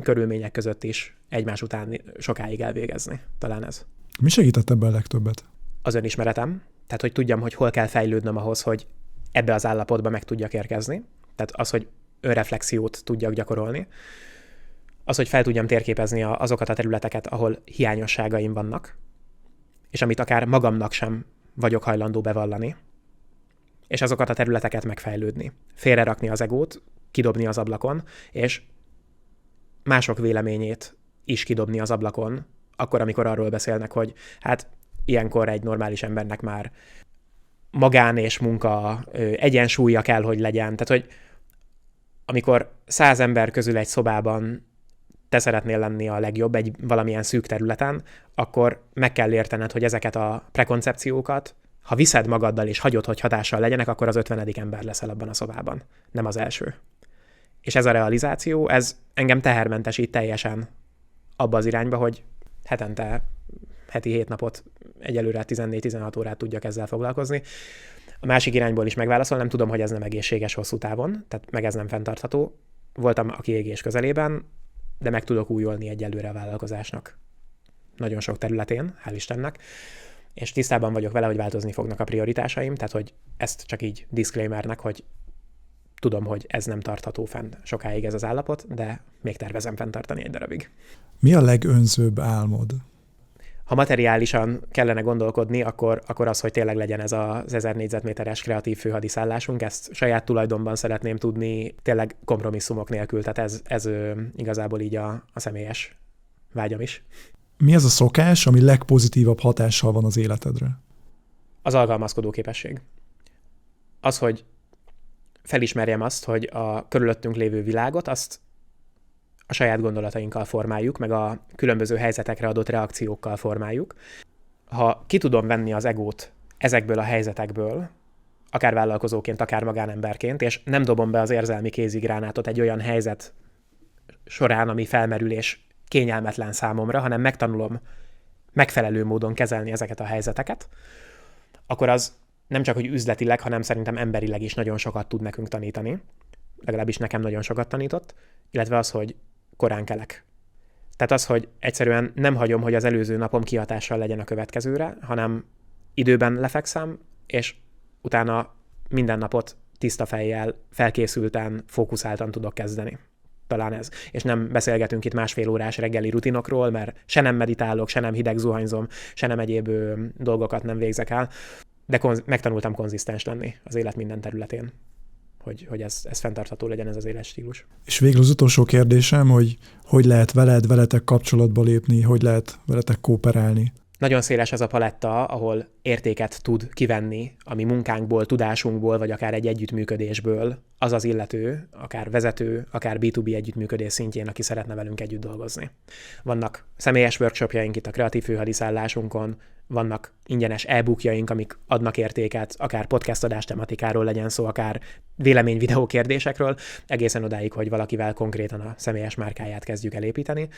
körülmények között is egymás után sokáig elvégezni. Talán ez. Mi segített ebben a legtöbbet? Az önismeretem. Tehát, hogy tudjam, hogy hol kell fejlődnöm ahhoz, hogy ebbe az állapotba meg tudjak érkezni. Tehát az, hogy önreflexiót tudjak gyakorolni. Az, hogy fel tudjam térképezni azokat a területeket, ahol hiányosságaim vannak, és amit akár magamnak sem vagyok hajlandó bevallani, és azokat a területeket megfejlődni. Félrerakni az egót, kidobni az ablakon, és mások véleményét is kidobni az ablakon, akkor, amikor arról beszélnek, hogy hát ilyenkor egy normális embernek már magán és munka egyensúlya kell, hogy legyen. Tehát, hogy amikor 100 ember közül egy szobában te szeretnél lenni a legjobb egy valamilyen szűk területen, akkor meg kell értened, hogy ezeket a prekoncepciókat Ha viszed magaddal és hagyod, hogy hatással legyenek, akkor az 50. ember leszel abban a szobában, nem az első. És ez a realizáció, ez engem tehermentesít teljesen abba az irányba, hogy heti 7 napot egyelőre 14-16 órát tudjak ezzel foglalkozni. A másik irányból is megválaszol, nem tudom, hogy ez nem egészséges hosszú távon, tehát meg ez nem fenntartható. Voltam a kiégés közelében, de meg tudok újulni egyelőre a vállalkozásnak. Nagyon sok területén, hál' Istennek, és tisztában vagyok vele, hogy változni fognak a prioritásaim, tehát hogy ezt csak így disclaimernek, hogy tudom, hogy ez nem tartható fenn sokáig ez az állapot, de még tervezem fenntartani egy darabig. Mi a legönzőbb álmod? Ha materiálisan kellene gondolkodni, akkor az, hogy tényleg legyen ez az 1000 négyzetméteres kreatív főhadiszállásunk, ezt saját tulajdonban szeretném tudni, tényleg kompromisszumok nélkül, tehát ez igazából így a személyes vágyam is. Mi az a szokás, ami legpozitívabb hatással van az életedre? Az alkalmazkodó képesség. Az, hogy felismerjem azt, hogy a körülöttünk lévő világot, azt a saját gondolatainkkal formáljuk, meg a különböző helyzetekre adott reakciókkal formáljuk. Ha ki tudom venni az egót ezekből a helyzetekből, akár vállalkozóként, akár magánemberként, és nem dobom be az érzelmi kézigránátot egy olyan helyzet során, ami felmerül és kényelmetlen számomra, hanem megtanulom megfelelő módon kezelni ezeket a helyzeteket, akkor az nem csak, hogy üzletileg, hanem szerintem emberileg is nagyon sokat tud nekünk tanítani. Legalábbis nekem nagyon sokat tanított, illetve az, hogy korán kelek. Tehát az, hogy egyszerűen nem hagyom, hogy az előző napom kihatással legyen a következőre, hanem időben lefekszem, és utána minden napot tiszta fejjel, felkészülten, fókuszáltan tudok kezdeni. Talán ez. És nem beszélgetünk itt 1,5 órás reggeli rutinokról, mert se nem meditálok, se nem hideg zuhanyzom, se nem egyéb dolgokat nem végzek el, de megtanultam konzisztens lenni az élet minden területén, hogy ez fenntartható legyen ez az életstílus. És végül az utolsó kérdésem, hogy lehet veletek kapcsolatba lépni, hogy lehet veletek kooperálni? Nagyon széles ez a paletta, ahol értéket tud kivenni a mi munkánkból, tudásunkból, vagy akár egy együttműködésből az az illető, akár vezető, akár B2B együttműködés szintjén, aki szeretne velünk együtt dolgozni. Vannak személyes workshopjaink itt a kreatív főhadiszállásunkon, vannak ingyenes e-bookjaink, amik adnak értéket, akár podcast adás tematikáról legyen szó, akár vélemény-videó kérdésekről, egészen odáig, hogy valakivel konkrétan a személyes márkáját kezdjük elépíteni.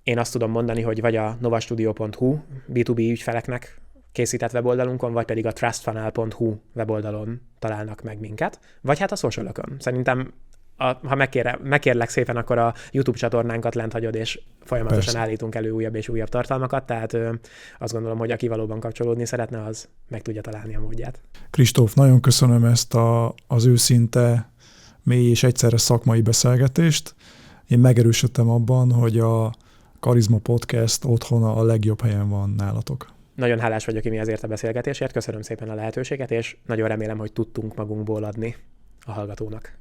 Én azt tudom mondani, hogy vagy a novastudio.hu B2B ügyfeleknek készített weboldalunkon, vagy pedig a trustfunnel.hu weboldalon találnak meg minket, vagy hát a socialokon. Szerintem, ha megkérlek szépen, akkor a YouTube csatornánkat lent hagyod, és folyamatosan Persze. Állítunk elő újabb és újabb tartalmakat, tehát azt gondolom, hogy aki valóban kapcsolódni szeretne, az meg tudja találni a módját. Kristóf, nagyon köszönöm ezt az őszinte, mély és egyszerre szakmai beszélgetést. Én megerősödtem abban, hogy a Karizma Podcast otthona a legjobb helyen van nálatok. Nagyon hálás vagyok, Imi, ezért a beszélgetésért, köszönöm szépen a lehetőséget, és nagyon remélem, hogy tudtunk magunkból adni a hallgatónak.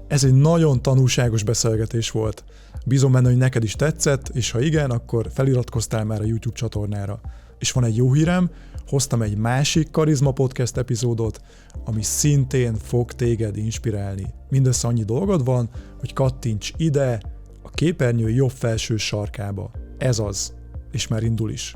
Ez egy nagyon tanulságos beszélgetés volt. Bízom benne, hogy neked is tetszett, és ha igen, akkor feliratkoztál már a YouTube csatornára. És van egy jó hírem, hoztam egy másik Karizma Podcast epizódot, ami szintén fog téged inspirálni. Mindössze annyi dolgod van, hogy kattints ide, a képernyő jobb felső sarkába. Ez az, és már indul is.